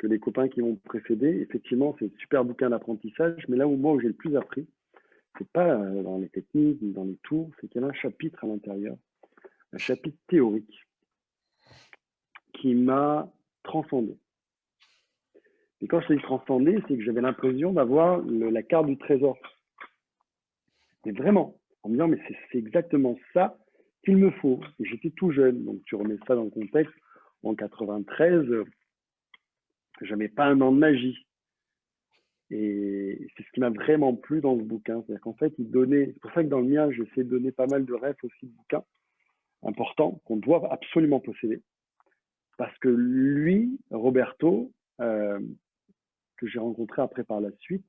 les copains qui m'ont précédé, effectivement, c'est un super bouquin d'apprentissage, mais là où moi, où j'ai le plus appris, C'est pas dans les techniques ni dans les tours, c'est qu'il y a un chapitre à l'intérieur, un chapitre théorique qui m'a transcendé. Et quand je dis transcendé, c'est que j'avais l'impression d'avoir la carte du trésor. Mais vraiment, en me disant, mais c'est exactement ça qu'il me faut. Et j'étais tout jeune, donc tu remets ça dans le contexte. En 93, j'avais pas un an de magie. Et c'est ce qui m'a vraiment plu dans ce bouquin. C'est-à-dire qu'en fait, il donnait, c'est pour ça que dans le mien, j'essaie de donner pas mal de rêves aussi de bouquins importants qu'on doit absolument posséder. Parce que lui, Roberto, que j'ai rencontré après par la suite,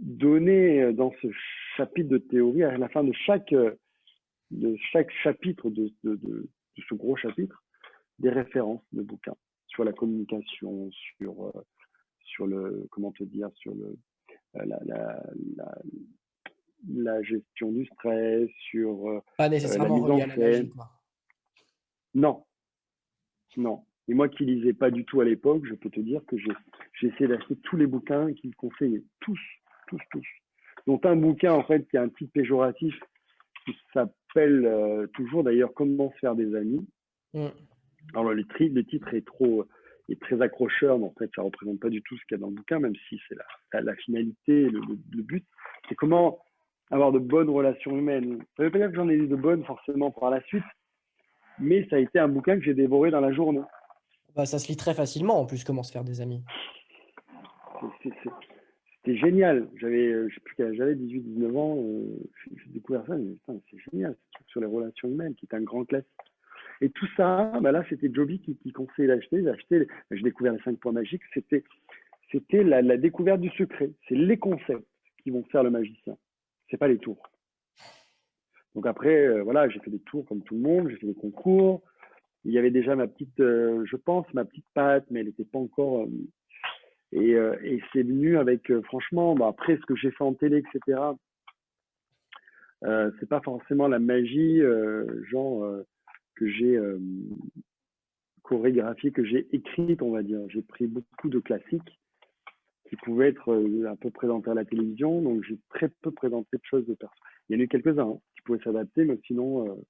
donnait dans ce chapitre de théorie, à la fin de chaque chapitre de ce gros chapitre, des références de bouquins sur la communication, sur le, comment te dire, sur le, la gestion du stress, sur Pas la nécessairement mise relié en à la magie, scène. quoi. Non, non. Et moi qui lisais pas du tout à l'époque, je peux te dire que j'ai essayé d'acheter tous les bouquins qu'il conseillait. Tous, tous, tous. Dont un bouquin, en fait, qui a un titre péjoratif qui s'appelle toujours d'ailleurs Comment se faire des amis. Alors le titre est très accrocheur, mais en fait ça représente pas du tout ce qu'il y a dans le bouquin, même si c'est la finalité, le but. C'est comment avoir de bonnes relations humaines. Ça veut pas dire que j'en ai eu de bonnes forcément par la suite, mais ça a été un bouquin que j'ai dévoré dans la journée. Bah, ça se lit très facilement en plus, comment se faire des amis. C'était génial. Je sais plus quel âge j'avais, 18-19 ans. J'ai découvert ça, mais putain, c'est génial, ce truc sur les relations humaines, qui est un grand classique. Et tout ça, bah là, c'était Joby qui conseillait d'acheter. J'ai découvert les 5 points magiques. C'était la découverte du secret. C'est les concepts qui vont faire le magicien. C'est pas les tours. Donc après, voilà, j'ai fait des tours comme tout le monde. J'ai fait des concours. Il y avait déjà ma petite, je pense, ma petite patte, mais elle n'était pas encore. Et c'est venu avec, franchement, bah, après ce que j'ai fait en télé, etc. C'est pas forcément la magie, que j'ai chorégraphiée, que j'ai écrite, on va dire. J'ai pris beaucoup de classiques qui pouvaient être un peu présentés à la télévision, donc j'ai très peu présenté de choses de personnes. Il y en a eu quelques-uns hein, qui pouvaient s'adapter, mais sinon,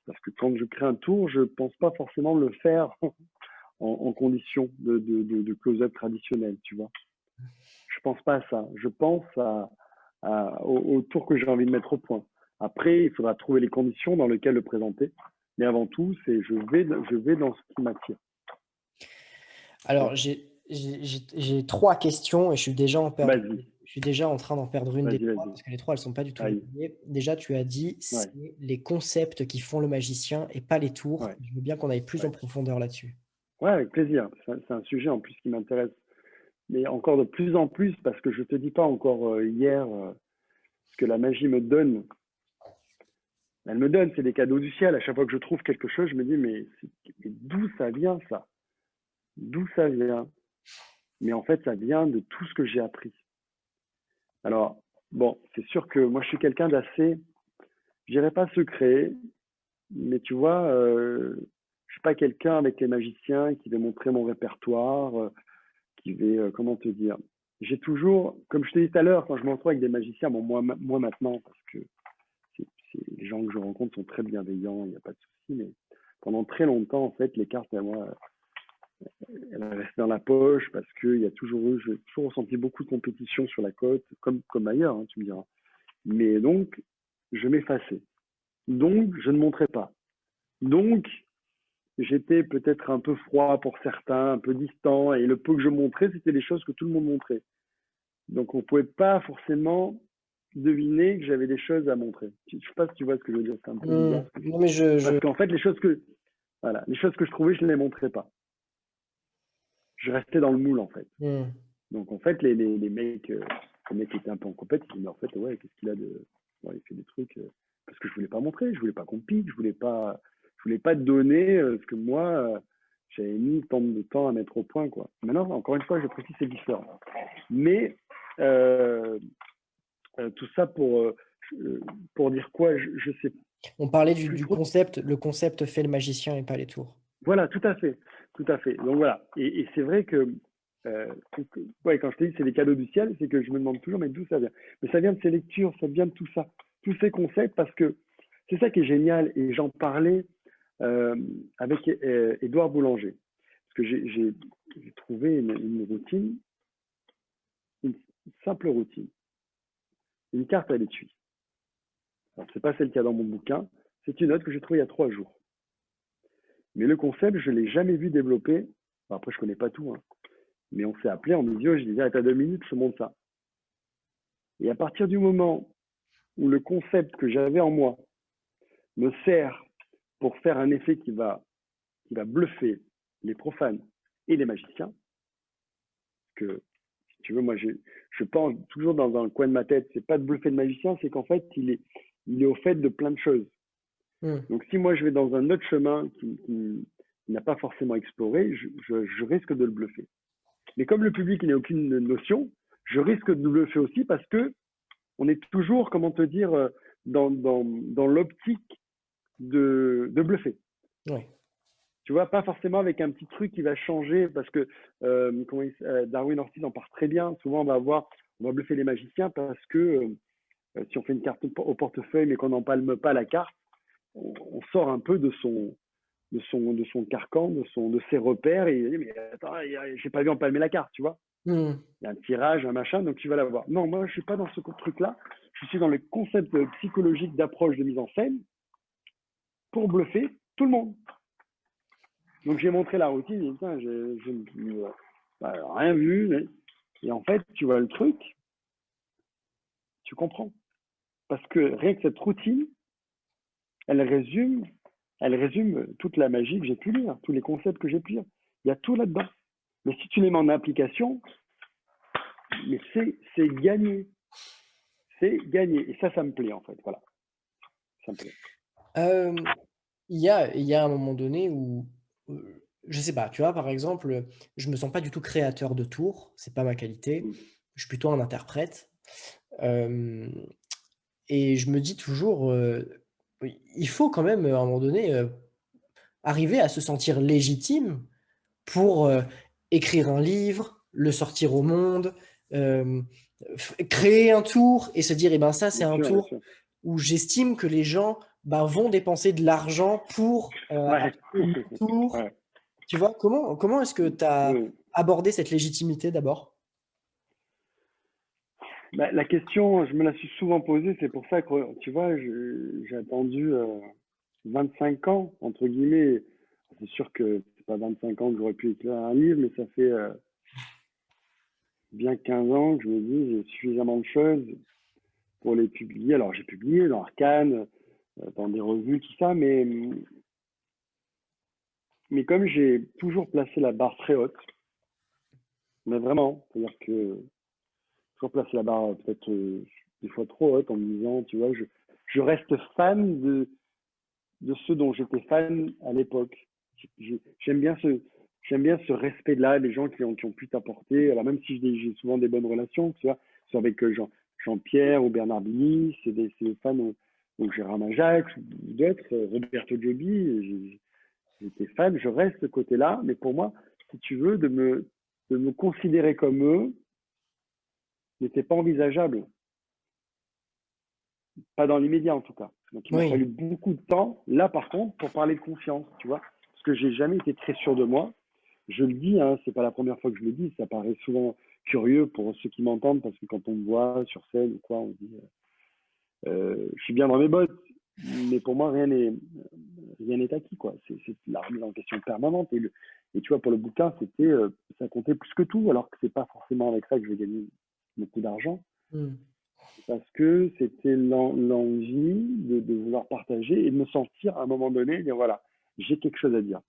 parce que quand je crée un tour, je pense pas forcément le faire en condition de close-up traditionnel, tu vois. Je pense pas à ça. Je pense au tour que j'ai envie de mettre au point. Après, il faudra trouver les conditions dans lesquelles le présenter. Mais avant tout, c'est je vais dans ce qui m'attire. Alors, j'ai 3 questions et je suis déjà en train d'en perdre une des 3 parce que les 3 elles sont pas du tout liées. Déjà, tu as dit c'est les concepts qui font le magicien et pas les tours. Ouais. Je veux bien qu'on aille plus en profondeur là-dessus. Ouais, avec plaisir. C'est un sujet en plus qui m'intéresse. Mais encore de plus en plus, parce que je te dis pas encore hier ce que la magie me donne. Elle me donne, c'est des cadeaux du ciel. À chaque fois que je trouve quelque chose, je me dis, mais d'où ça vient ça? D'où ça vient? Mais en fait, ça vient de tout ce que j'ai appris. Alors, bon, c'est sûr que moi, je suis quelqu'un d'assez, je dirais pas secret, mais tu vois, je suis pas quelqu'un avec les magiciens qui va montrer mon répertoire, qui va, comment te dire, j'ai toujours, comme je te disais tout à l'heure, quand je me retrouve avec des magiciens, bon, moi maintenant, parce que les gens que je rencontre sont très bienveillants, il n'y a pas de souci, mais pendant très longtemps, en fait, les cartes, moi, elles restent dans la poche parce que j'ai toujours ressenti beaucoup de compétition sur la côte, comme ailleurs, hein, tu me diras. Mais donc, je m'effaçais. Donc, je ne montrais pas. Donc, j'étais peut-être un peu froid pour certains, un peu distant, et le peu que je montrais, c'était des choses que tout le monde montrait. Donc, on ne pouvait pas forcément deviner que j'avais des choses à montrer. Je ne sais pas si tu vois ce que je veux dire, c'est un peu bizarre. Non, mais Parce qu'en fait, les choses que je trouvais, je ne les montrais pas. Je restais dans le moule, en fait. Donc, en fait, les mecs qui étaient un peu en compète, ils disaient, mais en fait, ouais, qu'est-ce qu'il a de... Ouais, il fait des trucs... parce que je voulais pas montrer, je voulais pas qu'on pique, je voulais pas donner ce que moi, j'avais mis tant de temps à mettre au point, quoi. Maintenant, encore une fois, je précise, c'est différent. Mais tout ça pour dire quoi, je sais pas. On parlait du concept, le concept fait le magicien et pas les tours. Voilà, tout à fait, tout à fait. Donc voilà, et c'est vrai que Ouais, quand je te dis c'est des cadeaux du ciel, c'est que je me demande toujours, mais d'où ça vient? Mais ça vient de ces lectures, ça vient de tout ça, tous ces concepts, parce que c'est ça qui est génial. Et j'en parlais euh, avec Édouard Boulanger, parce que j'ai trouvé une routine, une simple routine, une carte à l'étui. Alors, c'est pas celle qu'il y a dans mon bouquin, c'est une note que j'ai trouvée il y a 3 jours. Mais le concept, je l'ai jamais vu développer. Bon, après, je connais pas tout, hein. Mais on s'est appelé en visio, je disais, t'as 2 minutes, je te montre ça. Et à partir du moment où le concept que j'avais en moi me sert pour faire un effet qui va bluffer les profanes et les magiciens, que, si tu veux, moi, je pense toujours dans un coin de ma tête, c'est pas de bluffer le magicien, c'est qu'en fait, il est au fait de plein de choses. Hmm. Donc, si moi, je vais dans un autre chemin qui n'a pas forcément exploré, je risque de le bluffer. Mais comme le public n'a aucune notion, je risque de le bluffer aussi parce que on est toujours, comment te dire, dans l'optique de bluffer. Ouais. Tu vois, pas forcément avec un petit truc qui va changer parce que Darwin Ortiz en parle très bien. Souvent, on va bluffer les magiciens parce que si on fait une carte au portefeuille mais qu'on n'empalme pas la carte, on sort un peu de son carcan, de ses repères et il dit, mais attends, j'ai pas vu empalmer la carte, tu vois. Hmm. Il y a un tirage, un machin, donc tu vas l'avoir. Non, moi, je suis pas dans ce truc-là. Je suis dans le concept psychologique d'approche de mise en scène pour bluffer tout le monde. Donc, j'ai montré la routine, et putain, rien vu. Et en fait, tu vois le truc, tu comprends. Parce que rien que cette routine, elle résume, elle résume toute la magie que j'ai pu lire, tous les concepts que j'ai pu lire. Il y a tout là-dedans. Mais si tu les mets en application, mais c'est gagné. C'est gagné. Et ça me plaît, en fait. Voilà. Ça me plaît. Il y a un moment donné où, je sais pas, tu vois, par exemple, je me sens pas du tout créateur de tours, c'est pas ma qualité, Mm. je suis plutôt un interprète. Euh, et je me dis toujours, oui, il faut quand même, à un moment donné, arriver à se sentir légitime pour écrire un livre, le sortir au monde, euh, créer un tour et se dire, eh ben ça, c'est Bien un sûr, bien tour sûr. où j'estime que les gens vont dépenser de l'argent pour Ouais. acheter mon tour. Ouais. Tu vois, comment est-ce que tu as Oui. abordé cette légitimité d'abord? Bah, la question, je me la suis souvent posée, c'est pour ça que, tu vois, j'ai attendu 25 ans, entre guillemets. C'est sûr que c'est pas 25 ans que j'aurais pu écrire un livre, mais ça fait bien 15 ans que je me dis, j'ai suffisamment de choses pour les publier. Alors, j'ai publié dans Arcane, dans des revues, tout ça, mais comme j'ai toujours placé la barre très haute, mais vraiment, c'est-à-dire que toujours placé la barre peut-être des fois trop haute en me disant, tu vois, je reste fan de ceux dont j'étais fan à l'époque. J'aime bien ce respect-là, les gens qui ont pu t'apporter. Alors même si j'ai souvent des bonnes relations, tu vois, soit avec Jean-Pierre ou Bernard Billy, c'est des fans, donc Gérard Majax ou d'autres, Roberto Giobbi, j'étais fan, je reste ce côté-là, mais pour moi, si tu veux, de me considérer comme eux, n'était pas envisageable. Pas dans l'immédiat en tout cas. Donc il m'a Oui. fallu beaucoup de temps, là par contre, pour parler de confiance, tu vois. Parce que j'ai jamais été très sûr de moi. Je le dis, hein, c'est pas la première fois que je le dis, ça paraît souvent curieux pour ceux qui m'entendent, parce que quand on me voit sur scène ou quoi, on dit je suis bien dans mes bottes, mais pour moi rien n'est acquis, quoi. C'est la remise en question permanente. Et tu vois, pour le bouquin, ça comptait plus que tout, alors que c'est pas forcément avec ça que je vais gagner beaucoup d'argent. Hmm. Parce que c'était l'envie de vouloir partager et de me sentir à un moment donné, dire voilà, j'ai quelque chose à dire.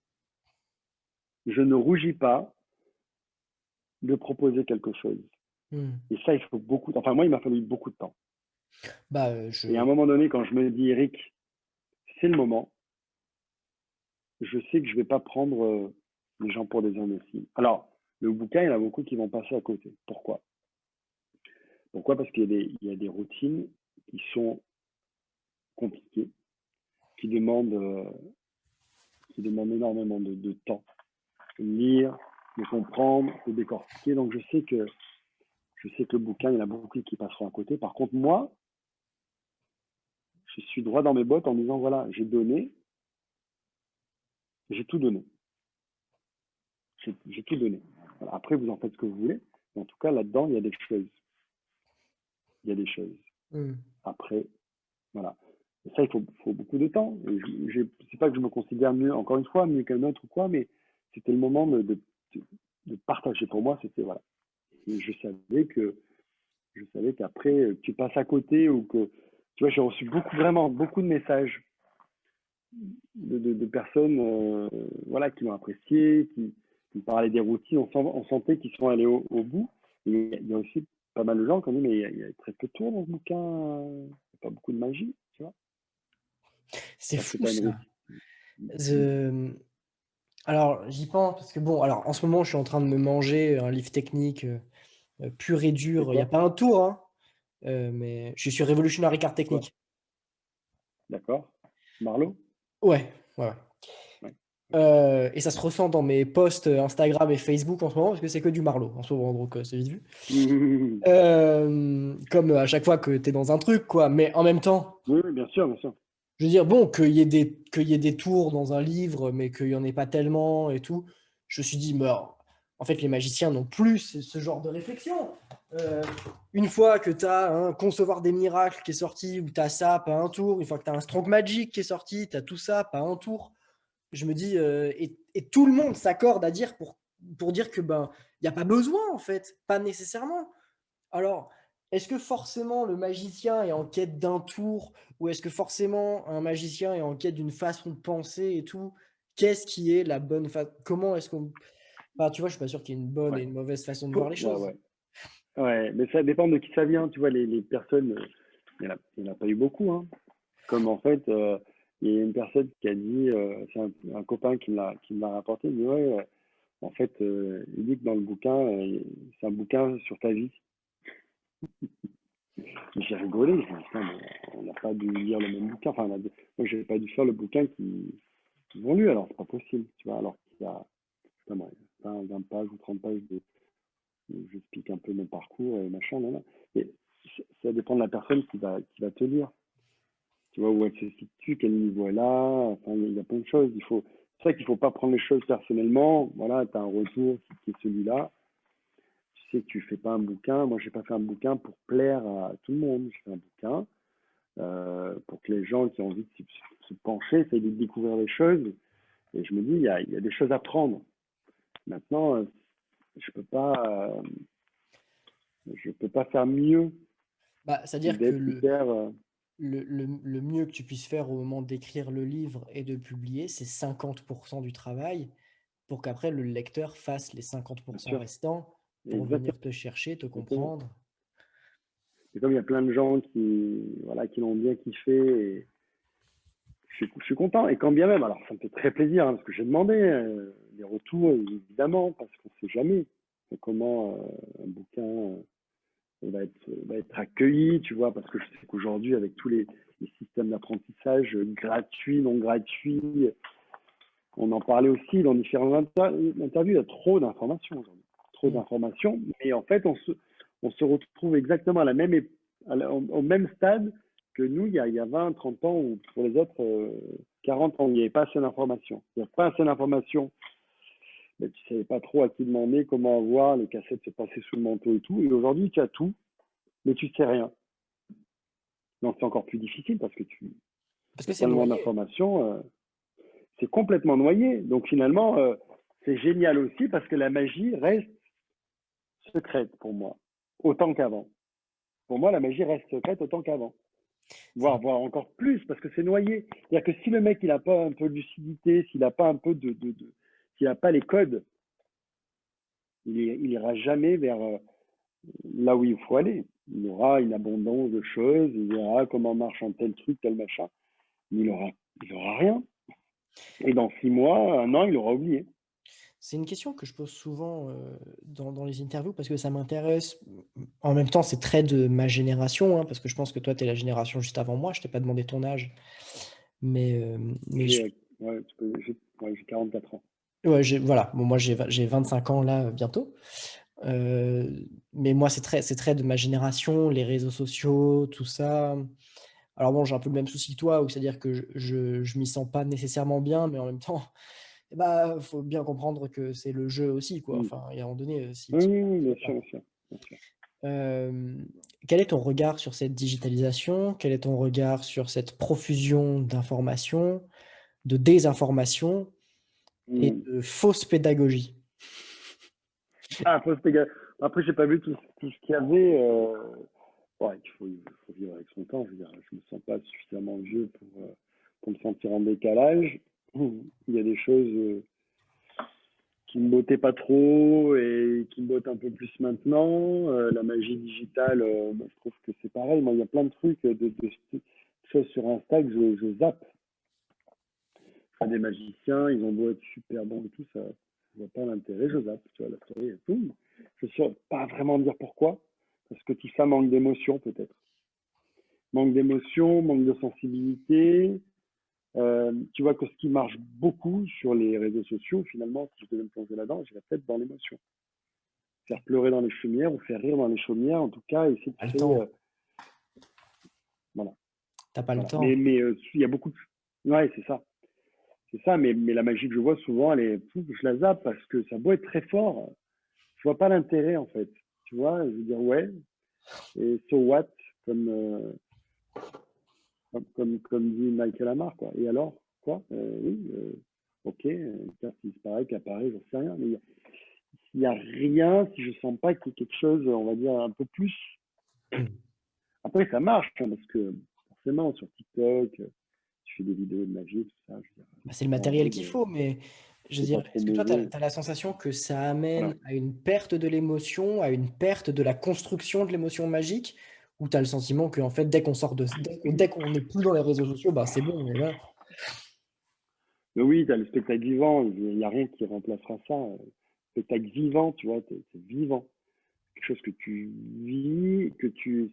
Je ne rougis pas de proposer quelque chose. Hmm. Et ça, il faut beaucoup. Enfin, moi, il m'a fallu beaucoup de temps. Et à un Je... moment donné, quand je me dis, Eric, c'est le moment, je sais que je ne vais pas prendre les gens pour des imbéciles. Alors, le bouquin, il y en a beaucoup qui vont passer à côté. Pourquoi? Pourquoi? Parce qu'il y a des routines qui sont compliquées, qui demandent, qui demandent énormément de temps. Lire, de comprendre, de décortiquer. Donc je sais que le bouquin, il y en a beaucoup qui passeront à côté. Par contre, moi, je suis droit dans mes bottes en disant, voilà, j'ai donné, j'ai tout donné. J'ai tout donné. Voilà. Après, vous en faites ce que vous voulez. Mais en tout cas, là-dedans, il y a des choses. Il y a des choses. Hmm. Après, voilà. Et ça, il faut beaucoup de temps. C'est pas que je me considère mieux, encore une fois, mieux qu'un autre ou quoi, mais c'était le moment de partager. Pour moi, c'était, voilà. Et je savais qu'après, tu passes à côté ou que, tu vois, j'ai reçu vraiment beaucoup de messages de personnes, voilà, qui l'ont apprécié, qui parlaient des routines. On sentait qu'ils sont allés au bout. Et il y a aussi pas mal de gens qui ont dit, mais il y a très peu de tours dans ce bouquin, il n'y a pas beaucoup de magie, tu vois. C'est Parce que fou tu as une ça. routine. Alors, j'y pense parce que bon, alors en ce moment, je suis en train de me manger un livre technique pur et C'est dur. Il n'y a quoi? pas un tour, hein, mais je suis sur Revolutionary Card C'est quoi? Technique. D'accord? Marlowe? Ouais, ouais, ouais. Ouais. Ok. Et ça se ressent dans mes posts Instagram et Facebook en ce moment parce que c'est que du Marlowe en ce moment, donc c'est vite vu. Comme à chaque fois que tu es dans un truc, quoi. Mais en même temps, Oui, oui, bien sûr, bien sûr. je veux dire, bon, qu'il y ait des tours dans un livre, mais qu'il n'y en ait pas tellement et tout, je me suis dit, bah, en fait, les magiciens n'ont plus ce genre de réflexion. Euh, une fois que tu as un Concevoir des miracles qui est sorti, où tu as ça, pas un tour, une fois que tu as un Stroke Magic qui est sorti, tu as tout ça, pas un tour, je me dis, et tout le monde s'accorde à dire pour dire que ben, il n'y a pas besoin, en fait, pas nécessairement. Alors, est-ce que forcément le magicien est en quête d'un tour ou est-ce que forcément un magicien est en quête d'une façon de penser et tout? Qu'est-ce qui est la bonne façon? Comment est-ce qu'on... Enfin, tu vois, je suis pas sûr qu'il y ait une bonne et Ouais. une mauvaise façon de voir les Ouais, choses. ouais. Ouais, mais ça dépend de qui ça vient. Tu vois, les personnes, il n'y en a pas eu beaucoup, hein. Comme en fait, il y a une personne qui a dit, c'est un copain qui me l'a rapporté, il dit, ouais, en fait, il dit que dans le bouquin, c'est un bouquin sur ta vie. J'ai rigolé, j'ai dit, putain, mais on n'a pas dû lire le même bouquin. Enfin, moi, j'ai pas dû faire le bouquin qu'ils ont lu, alors c'est pas possible, tu vois, alors qu'il y a, putain, moi, il y a 20 pages ou 30 pages où j'explique un peu mon parcours et machin, là, là. Et ça dépend de la personne qui va te lire. Tu vois, où elle se situe, quel niveau elle a, enfin, il y a plein de choses. C'est vrai qu'il faut pas prendre les choses personnellement. Voilà, tu as un retour qui est celui-là. Tu sais que tu fais pas un bouquin. Moi, j'ai pas fait un bouquin pour plaire à tout le monde. J'ai fait un bouquin pour que les gens qui ont envie de se pencher, essayent de découvrir les choses. Et je me dis, il y a des choses à prendre. Maintenant, je peux pas, euh, je peux pas faire mieux Bah, c'est-à-dire que d'être hyper. le mieux que tu puisses faire au moment d'écrire le livre et de publier, c'est 50% du travail pour qu'après le lecteur fasse les Bien 50% sûr, restants pour exactement. venir te chercher, te Exactement. comprendre. Et comme il y a plein de gens voilà, qui l'ont bien kiffé, et je suis content. Et quand bien même, alors ça me fait très plaisir, hein, parce que j'ai demandé des retours, évidemment, parce qu'on ne sait jamais comment un bouquin va être accueilli, tu vois, parce que je sais qu'aujourd'hui, avec tous les systèmes d'apprentissage gratuits, non gratuits, on en parlait aussi dans différentes interviews, il y a trop d'informations aujourd'hui. Trop Mm. d'informations, mais en fait, on se retrouve exactement à la même, au même stade que nous, il y a 20, 30 ans, ou pour les autres, 40 ans, il n'y avait pas assez d'informations. Il n'y a pas assez d'informations, mais tu ne savais pas trop à qui demander, comment avoir, les cassettes se passaient sous le manteau et tout. Et aujourd'hui, tu as tout, mais tu ne sais rien. Donc c'est encore plus difficile parce que tu Parce que as c'est tellement noyé. d'informations, c'est complètement noyé. Donc finalement, c'est génial aussi parce que la magie reste secrète pour moi, autant qu'avant. Pour moi, la magie reste secrète autant qu'avant. C'est Voire encore plus, parce que c'est noyé. C'est-à-dire que si le mec, il n'a pas un peu de lucidité, s'il n'a pas un peu s'il n'a pas les codes, il ira jamais vers là où il faut aller. Il aura une abondance de choses, il verra comment marche un tel truc, tel machin, mais il aura rien. Et dans 6 mois, un an, il aura oublié. C'est une question que je pose souvent dans les interviews parce que ça m'intéresse. En même temps, c'est très de ma génération, hein, parce que je pense que toi, tu es la génération juste avant moi. Je t'ai pas demandé ton âge. Mais, mais je- Ouais, ouais, j'ai 44 ans. Ouais, voilà. Bon, moi, j'ai 25 ans là, bientôt. Mais moi, c'est très de ma génération, les réseaux sociaux, tout ça. Alors bon, j'ai un peu le même souci que toi, c'est-à-dire que je m'y sens pas nécessairement bien, mais en même temps, bah, faut bien comprendre que c'est le jeu aussi, quoi. Mm. Enfin, il y a un moment donné, si Oui, tu oui, oui, y bien vas sûr, pas. bien sûr, bien sûr. Quel est ton regard sur cette digitalisation? Quel est ton regard sur cette profusion d'informations, de désinformation et Mm. de fausse pédagogie? Ah, après, j'ai pas vu tout ce qu'il y avait. Ouais, il faut vivre avec son temps. Je veux dire, je me sens pas suffisamment vieux pour me sentir en décalage. Il y a des choses qui me bottaient pas trop et qui me bottent un peu plus maintenant. La magie digitale, bah, je trouve que c'est pareil. Moi, il y a plein de trucs, de choses sur Insta que je zappe. Enfin, des magiciens, ils ont beau être super bons et tout, ça, je vois pas l'intérêt, je zappe, tu vois, la story et tout. Je ne saurais pas vraiment dire pourquoi, parce que tout ça manque d'émotion peut-être. Manque d'émotion, manque de sensibilité. Tu vois que ce qui marche beaucoup sur les réseaux sociaux, finalement, si je devais me plonger là-dedans, j'irais peut-être dans l'émotion. Faire pleurer dans les chaumières ou faire rire dans les chaumières, en tout cas, essayer de Pas le créer. temps. Voilà, T'as pas le voilà. temps. Mais il y a beaucoup de. Ouais, c'est ça. C'est ça, mais la magie que je vois souvent, je la zappe parce que ça doit être très fort. Je vois pas l'intérêt en fait. Tu vois, je veux dire ouais, et so what, comme, comme dit Michael Amar, quoi. Et alors, quoi oui, ok, une carte qui disparaît, qui apparaît, j'en sais rien. Mais il y a rien si je sens pas qu'il y a quelque chose, on va dire, un peu plus. Après, ça marche, hein, parce que forcément, sur TikTok, tu fais des vidéos de magie, tout ça. Je veux dire, Bah, c'est c'est le pas en matériel mode, qu'il faut, mais je veux c'est pas dire, trop est-ce que toi, tu mauvais. as la sensation que ça amène Voilà. à une perte de l'émotion, à une perte de la construction de l'émotion magique, ou tu as le sentiment qu'en fait, dès qu'on n'est plus dans les réseaux sociaux, bah, c'est bon, et voilà. Mais oui, tu as le spectacle vivant, il n'y a rien qui remplacera ça. Spectacle vivant, tu vois, c'est vivant. Quelque chose que tu vis,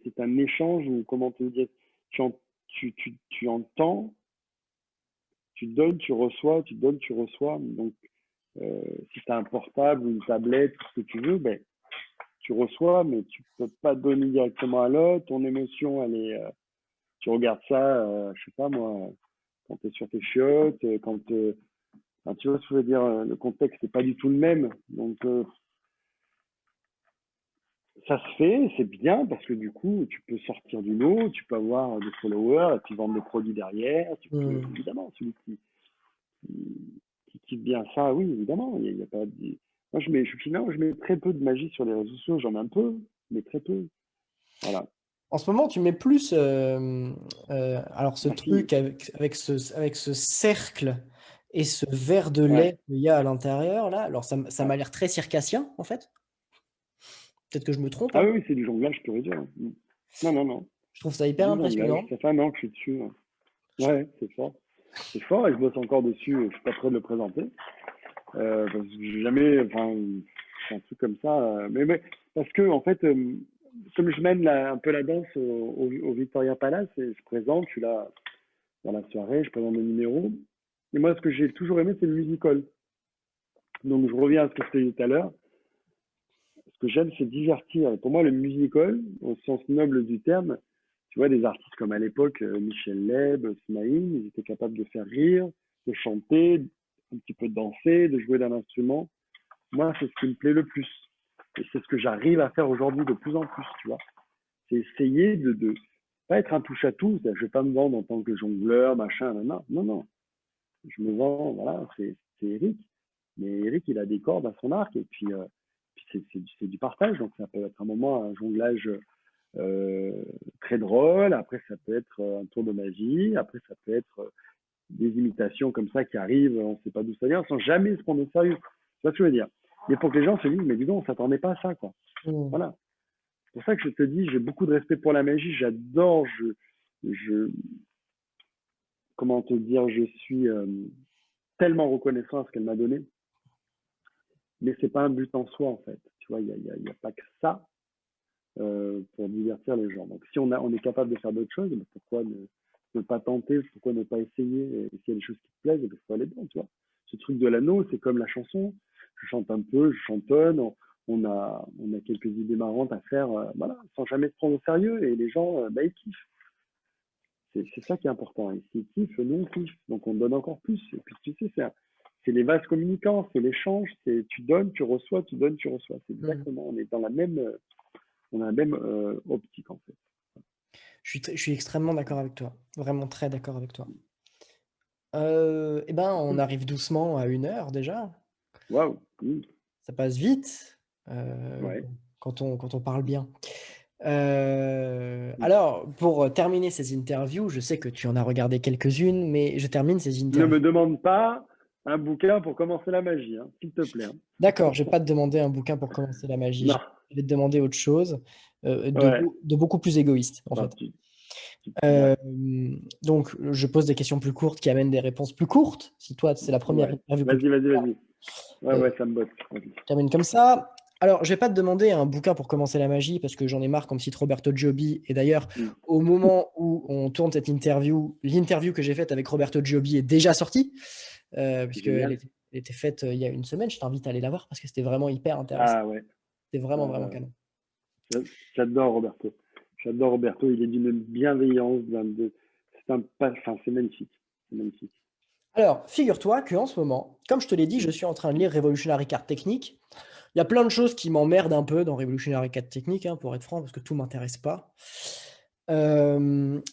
c'est un échange ou comment te dire, tu entends, tu donnes, tu reçois, tu donnes, tu reçois. Donc, si tu as un portable ou une tablette, tout ce que tu veux, ben, tu reçois, mais tu peux pas donner directement à l'autre. Ton émotion, tu regardes ça, je sais pas moi, quand tu es sur tes chiottes, enfin, tu vois ce que je veux dire, le contexte n'est pas du tout le même. Donc, ça se fait, c'est bien parce que du coup, tu peux sortir du lot, tu peux avoir des followers et puis vendre des produits derrière. Tu peux, Hmm. évidemment, celui qui kiffe bien ça, oui, évidemment. Il y a pas Moi, finalement, je mets très peu de magie sur les réseaux sociaux. J'en ai un peu, mais très peu. Voilà. En ce moment, tu mets plus alors ce Ma fille, truc avec ce cercle et ce verre de ouais, lait qu'il y a à l'intérieur, là. Alors, ça ouais. m'a l'air très circassien, en fait. Peut-être que je me trompe, Ah hein. oui, oui, c'est du jonglage pur et dur. Non, non, non. Je trouve ça C'est hyper du jonglage. impressionnant. Ça fait un an que je suis dessus. Ouais, ouais, c'est fort. C'est fort et je bosse encore dessus. Je suis pas prêt de le présenter. Parce que j'ai jamais, enfin, c'est un truc comme ça. Mais parce que en fait, comme je mène un peu la danse au Victoria Palace, et je présente, je suis là dans la soirée, je présente le numéro. Et moi, ce que j'ai toujours aimé, c'est le musical. Donc, je reviens à ce que je t'ai dit tout à l'heure. Ce que j'aime, c'est divertir. Et pour moi, le musical, au sens noble du terme, tu vois, des artistes comme à l'époque, Michel Leb, Smaïn, ils étaient capables de faire rire, de chanter, un petit peu de danser, de jouer d'un instrument. Moi, c'est ce qui me plaît le plus. Et c'est ce que j'arrive à faire aujourd'hui de plus en plus, tu vois. C'est essayer de pas être un touche-à-tout. Je vais pas me vendre en tant que jongleur, machin, non, non, non. Je me vends, voilà, c'est Eric. Mais Eric, il a des cordes à son arc et puis c'est du partage. Donc ça peut être un moment, un jonglage très drôle. Après, ça peut être un tour de magie. Après, ça peut être des imitations comme ça qui arrivent, on ne sait pas d'où ça vient, sans jamais se prendre au sérieux. C'est ce que je veux dire. Mais pour que les gens se disent, mais dis donc, on s'attendait pas à ça, quoi. Hmm. Voilà. C'est pour ça que je te dis, j'ai beaucoup de respect pour la magie, j'adore, je, comment te dire, je suis tellement reconnaissant à ce qu'elle m'a donné, mais c'est pas un but en soi, en fait. Tu vois, il y a pas que ça pour divertir les gens. Donc, si on est capable de faire d'autres choses, pourquoi ne pas tenter, pourquoi ne pas essayer, et s'il y a des choses qui te plaisent, il faut aller dedans, tu vois. ce truc de l'anneau, c'est comme la chanson. Je chante un peu, je chantonne, on a quelques idées marrantes à faire, voilà, sans jamais se prendre au sérieux, et les gens, bah, ils kiffent. C'est ça qui est important. Et s'ils kiffent, nous, on kiffe. Donc, on donne encore plus. Et puis, tu sais, c'est les vases communicants, c'est l'échange, c'est tu donnes, tu reçois, tu donnes, tu reçois. C'est exactement, on est dans la même, on a la même optique, en fait. Je suis extrêmement d'accord avec toi. Vraiment très d'accord avec toi. Eh ben, on Cool. arrive doucement à 1 heure déjà. Waouh. Cool. Ça passe vite euh, Ouais. quand on parle bien. Mm. Alors, pour terminer ces interviews, je sais que tu en as regardé quelques-unes, mais je termine ces Ne me interviews. demande pas un bouquin pour commencer la magie, hein, s'il te plaît. Hein. D'accord, je vais pas te demander un bouquin pour commencer la magie. Non. Je vais te demander autre chose, Ouais. de beaucoup plus égoïste, en Bon, fait. ouais. Euh, donc, je pose des questions plus courtes qui amènent des réponses plus courtes. Si toi, c'est la première Ouais. interview que tu Vas-y, vas-y, vas-y. Ouais, euh, ouais, ça me botte. Vas-y. termine comme ça. Alors, je vais pas te demander un bouquin pour commencer la magie parce que j'en ai marre qu'on me cite Roberto Giobbi. Et d'ailleurs, Mm. au moment où on tourne cette interview, l'interview que j'ai faite avec Roberto Giobbi est déjà sortie, puisqu'elle Génial. était, elle était faite il y a une semaine. Je t'invite à aller la voir parce que c'était vraiment hyper intéressant. Ah ouais. C'était vraiment, vraiment Euh, canon. j'a- J'adore Roberto. J'adore Roberto. Il est d'une bienveillance. C'est enfin, c'est magnifique. C'est magnifique. Alors, figure-toi qu'en ce moment, comme je te l'ai dit, je Mm. suis en train de lire Revolutionary Card Technique. Il y a plein de choses qui m'emmerdent un peu dans Revolutionary Card Technique, hein, pour être franc, parce que tout m'intéresse pas.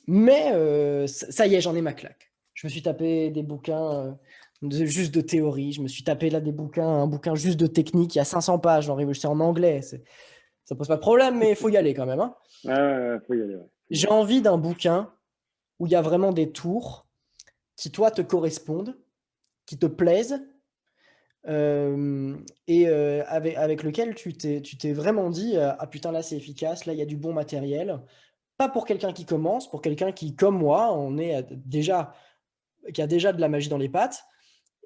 Mais ça y est, j'en ai ma claque. Je me suis tapé des bouquins juste de théorie. Je me suis tapé là un bouquin juste de technique. Il y a 500 pages c'est en anglais. Ça pose pas de problème, mais il faut y aller quand même, hein. Ouais, ouais, ouais, faut y aller. Ouais. Faut y J'ai aller. envie d'un bouquin où il y a vraiment des tours qui, toi, te correspondent, qui te plaisent, et avec lequel tu t'es vraiment dit, ah putain, là c'est efficace, là il y a du bon matériel. Pas pour quelqu'un qui commence, pour quelqu'un qui, comme moi, qui a déjà de la magie dans les pattes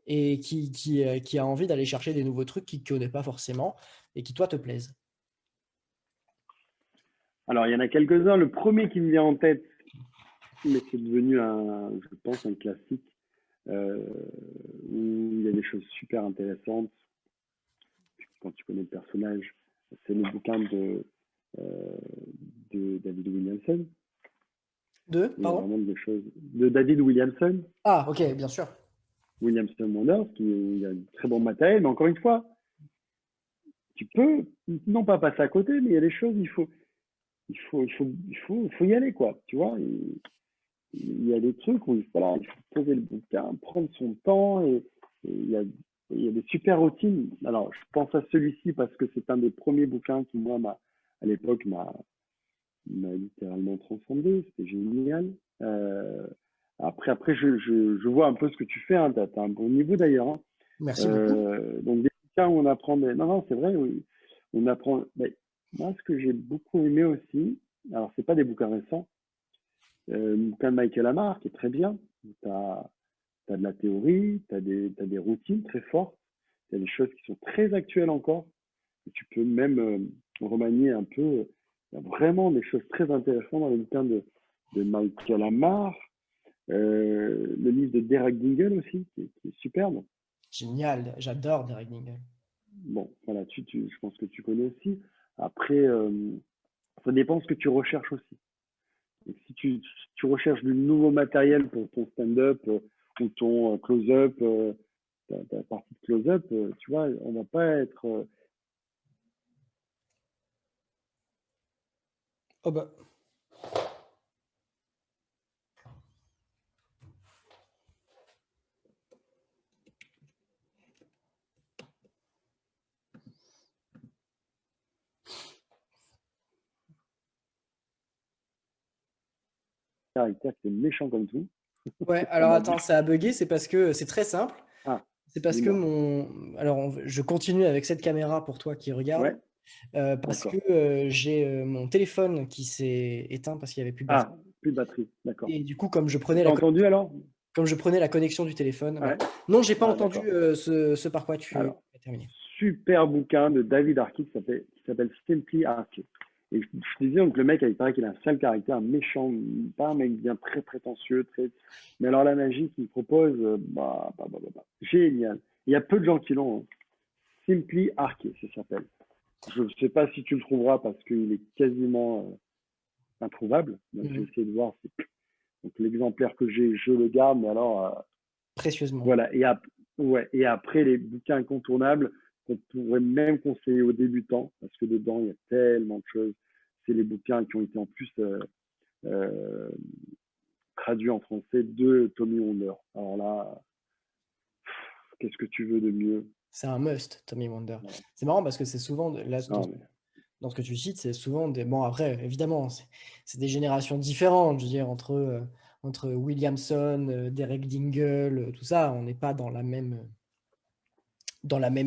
et qui a envie d'aller chercher des nouveaux trucs qu'il ne connaît pas forcément et qui, toi, te plaisent. Alors, il y en a quelques-uns. Le premier qui me vient en tête, mais c'est devenu je pense, un classique, euh, où il y a des choses super intéressantes. Quand tu connais le personnage, c'est le bouquin euh, de David Williamson. Deux, Il y a pardon? vraiment des choses. De David Williamson, Ah, ok, bien sûr. Williamson Wonders, il y a un très bon matériel, mais encore une fois, tu peux non pas passer à côté, mais il y a des choses, il faut y aller, quoi. Tu vois, il y a des trucs où voilà, il faut poser le bouquin, prendre son temps, et il y a des super routines. Alors, je pense à celui-ci parce que c'est un des premiers bouquins qui, moi, à l'époque, m'a littéralement transcendé. C'était génial. Euh, après je vois un peu ce que tu fais. Hein. Tu as un bon niveau d'ailleurs. Hein. Merci beaucoup. Donc, des bouquins où on apprend. Non, non, c'est vrai. Oui, on apprend. Mais, moi, ce que j'ai beaucoup aimé aussi, alors, c'est pas des bouquins récents, le bouquin de Michael Amar qui est très bien. Tu as de la théorie, t'as des routines très fortes, tu as des choses qui sont très actuelles encore. Et tu peux même remanier un peu. Il y a vraiment des choses très intéressantes dans les bouquins de Michael Amar. Le livre de Derek Dingle aussi, qui est superbe. Génial, j'adore Derek Dingle. Bon, voilà, je pense que tu connais aussi. Après, ça dépend ce que tu recherches aussi. Et si tu recherches du nouveau matériel pour ton stand-up ou ton close-up, ta partie de close-up, tu vois, on va pas être. Oh bah, Caractère qui est méchant comme tout. ouais, Ça alors m'a attends, dit. ça a bugué, c'est parce que c'est très simple. Ah, C'est parce que dis-moi. je continue avec cette caméra pour toi qui regarde, Ouais, parce que d'accord. j'ai mon téléphone qui s'est éteint parce qu'il n'y avait plus de batterie. Ah, plus de batterie, d'accord. Et du coup, Et t'as entendu alors? comme je prenais la connexion du téléphone, voilà. Ouais. Non, j'ai pas Ah, entendu d'accord. ce par quoi tu Alors, as terminé. super bouquin de David Arki qui s'appelle Simply Arki. Et je te disais, donc le mec, il paraît qu'il a un sale caractère, un méchant, pas un mec bien très prétentieux, très. Mais alors la magie qu'il propose, génial. Il y a peu de gens qui l'ont, hein. Simply Arc, ça s'appelle. Je ne sais pas si tu le trouveras parce qu'il est quasiment introuvable. Donc j'ai Mhm. essayé de voir. Donc l'exemplaire que j'ai, je le garde, mais alors Précieusement. voilà. Ouais, et après, les bouquins incontournables qu'on pourrait même conseiller aux débutants, parce que dedans, il y a tellement de choses. C'est les bouquins qui ont été en plus euh, traduits en français de Tommy Wonder. Alors là, qu'est-ce que tu veux de mieux? C'est un must, Tommy Wonder. Voilà. C'est marrant parce que c'est souvent, là, Non, mais dans ce que tu cites, c'est souvent des. Bon, après, évidemment, c'est des générations différentes. Je veux dire, entre Williamson, Derek Dingle, tout ça, on n'est pas dans la même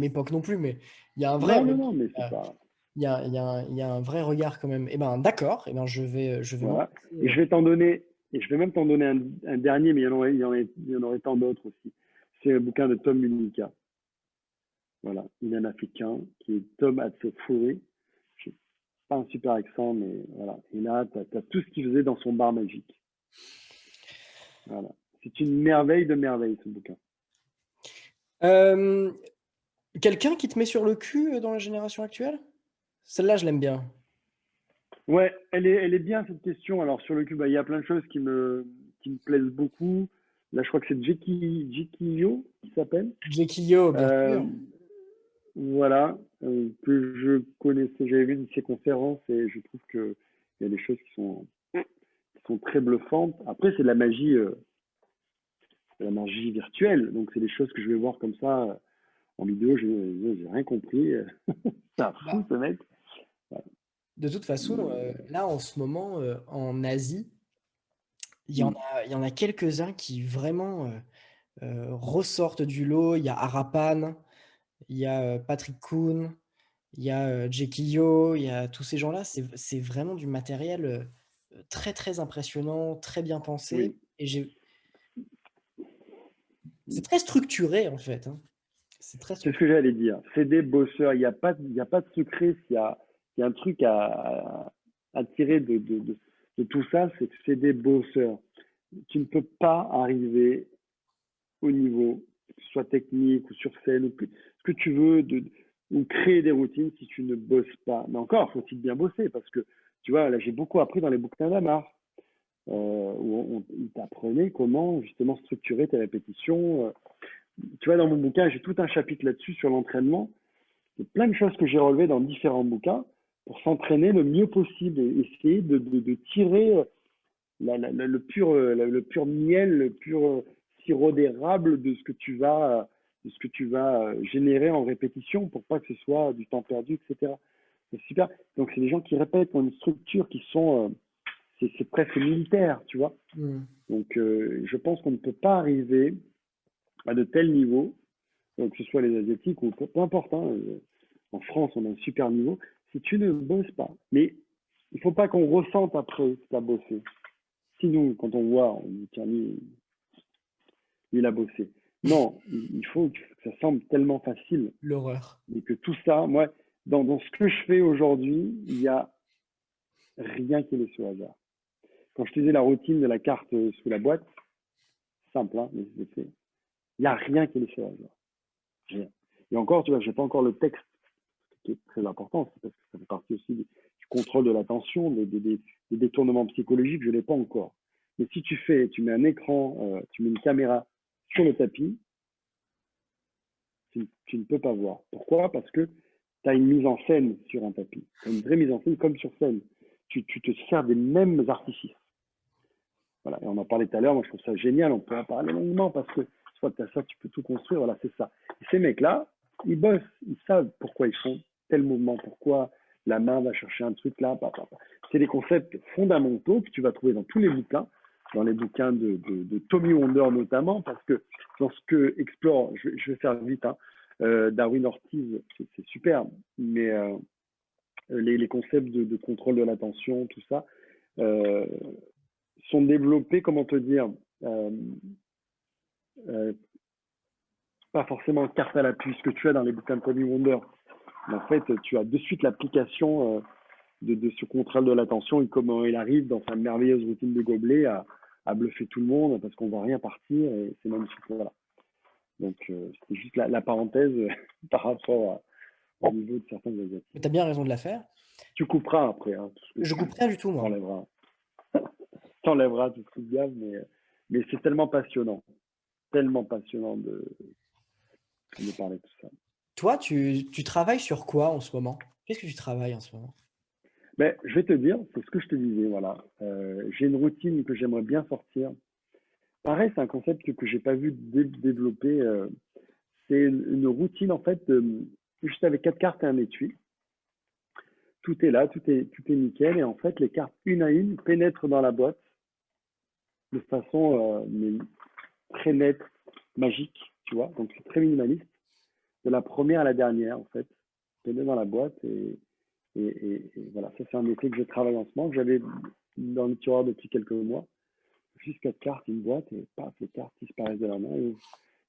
époque non plus, mais il y a un vrai, non, non, non, mais c'est euh, pas. il y a un vrai regard quand même. Eh ben, d'accord. Eh ben, je vais Voilà. m'empresser, Et je vais t'en donner, et je vais même t'en donner un dernier, mais il y en aurait tant d'autres aussi. C'est un bouquin de Tom Munica. Voilà. Il en a fait qu'un, qui est Tom Hatsofury. Je n'ai pas un super accent, mais voilà. Et là, tu as tout ce qu'il faisait dans son bar magique. Voilà. C'est une merveille de merveille, ce bouquin. Euh, quelqu'un qui te met sur le cul dans la génération actuelle? Celle-là, je l'aime bien. Ouais, elle est bien cette question. Alors sur le cube, il y a plein de choses qui me plaisent beaucoup. Là, je crois que c'est Jeki Yo qui s'appelle. Jackie Yo, bien Euh, sûr. voilà, que je connaissais, j'avais vu de ses conférences et je trouve que il y a des choses qui sont très bluffantes. Après, c'est de la magie virtuelle, donc c'est des choses que je vais voir comme ça en vidéo. J'ai rien compris. C'est un fou Bah, ce mec. Voilà. de toute façon, là, en ce moment, en Asie, Mm. il y en a quelques-uns qui vraiment ressortent du lot. Il y a Harapan, il y a Patrick Kuhn, il y a Jackie Yo, il y a tous ces gens-là. C'est vraiment du matériel très, très impressionnant, très bien pensé. Oui. Et c'est très structuré, en fait, hein. C'est très C'est ce structuré. que j'allais dire. C'est des bosseurs. Il y a pas de secret. S'il y a un truc à tirer de tout ça, c'est que c'est des bosseurs. Tu ne peux pas arriver au niveau, que ce soit technique ou sur scène, ou ce que tu veux, ou créer des routines si tu ne bosses pas. Mais encore, faut-il bien bosser parce que, tu vois, là, j'ai beaucoup appris dans les bouquins d'Amar, où il t'apprenait comment justement structurer tes répétitions. Tu vois, dans mon bouquin, j'ai tout un chapitre là-dessus sur l'entraînement. Il y a plein de choses que j'ai relevées dans différents bouquins pour s'entraîner le mieux possible et essayer de tirer le pur miel, le pur sirop d'érable de ce que tu vas générer en répétition pour pas que ce soit du temps perdu, etc. C'est super. Donc, c'est des gens qui répètent, ont une structure qui sont, c'est presque militaire, tu vois. Hmm. Donc, je pense qu'on ne peut pas arriver à de tels niveaux, que ce soit les Asiatiques ou peu importe, hein, en France, on a un super niveau, si tu ne bosses pas. Mais il ne faut pas qu'on ressente après que tu as bossé. Sinon, quand on voit, on dit, tiens, lui, il a bossé. Non, il faut que ça semble tellement facile L'horreur. et que tout ça, moi, dans ce que je fais aujourd'hui, il n'y a rien qui est laissé au hasard. Quand je te disais la routine de la carte sous la boîte, simple, hein, mais c'est fait. Il n'y a rien qui est laissé au hasard. Rien. Et encore, tu vois, je n'ai pas encore le texte qui est très important, c'est parce que ça fait partie aussi du contrôle de l'attention, des détournements psychologiques, je ne l'ai pas encore. Mais si tu mets un écran, tu mets une caméra sur le tapis, tu ne peux pas voir. Pourquoi? Parce que tu as une mise en scène sur un tapis. Tu as une vraie mise en scène comme sur scène. Tu te sers des mêmes artifices. Voilà. Et on en parlait tout à l'heure, moi je trouve ça génial, on peut en parler longuement parce que soit tu as ça, tu peux tout construire, voilà, c'est ça. Et ces mecs-là, ils bossent, ils savent pourquoi ils font tel mouvement, pourquoi la main va chercher un truc là, C'est des concepts fondamentaux que tu vas trouver dans tous les bouquins, dans les bouquins de Tommy Wonder notamment, parce que dans ce que explore, je vais faire vite, hein, Darwin Ortiz, c'est super, mais les concepts de contrôle de l'attention, tout ça, euh, sont développés, comment te dire, euh, euh, pas forcément carte à l'appui, ce que tu as dans les bouquins de Tommy Wonder. Mais en fait, tu as de suite l'application de ce contrôle de l'attention et comment il arrive dans sa merveilleuse routine de gobelet à bluffer tout le monde parce qu'on voit rien partir et c'est magnifique. Voilà. Donc, c'était juste la parenthèse par rapport au niveau de certains asiatiques. Mais tu as bien raison de la faire. Tu couperas après, hein, tout ce que Je coupe rien du tout, moi. T'enlèveras tout ce qui te gave, mais c'est tellement passionnant de parler de tout ça. Toi, tu travailles sur quoi en ce moment? Qu'est-ce que tu travailles en ce moment? Ben, je vais te dire, c'est ce que je te disais, voilà. J'ai une routine que j'aimerais bien sortir. Pareil, c'est un concept que j'ai pas vu développer. C'est une routine, en fait, juste avec 4 cartes et un étui. Tout est là, tout est nickel. Et en fait, les cartes, une à une, pénètrent dans la boîte de façon mais très nette, magique, tu vois. Donc, c'est très minimaliste. De la première à la dernière, en fait, pénètre dans la boîte. Et voilà, ça, c'est un métier que je travaille en ce moment, que j'avais dans le tiroir depuis quelques mois. Juste 4 cartes, une boîte, et paf, les cartes disparaissent de la main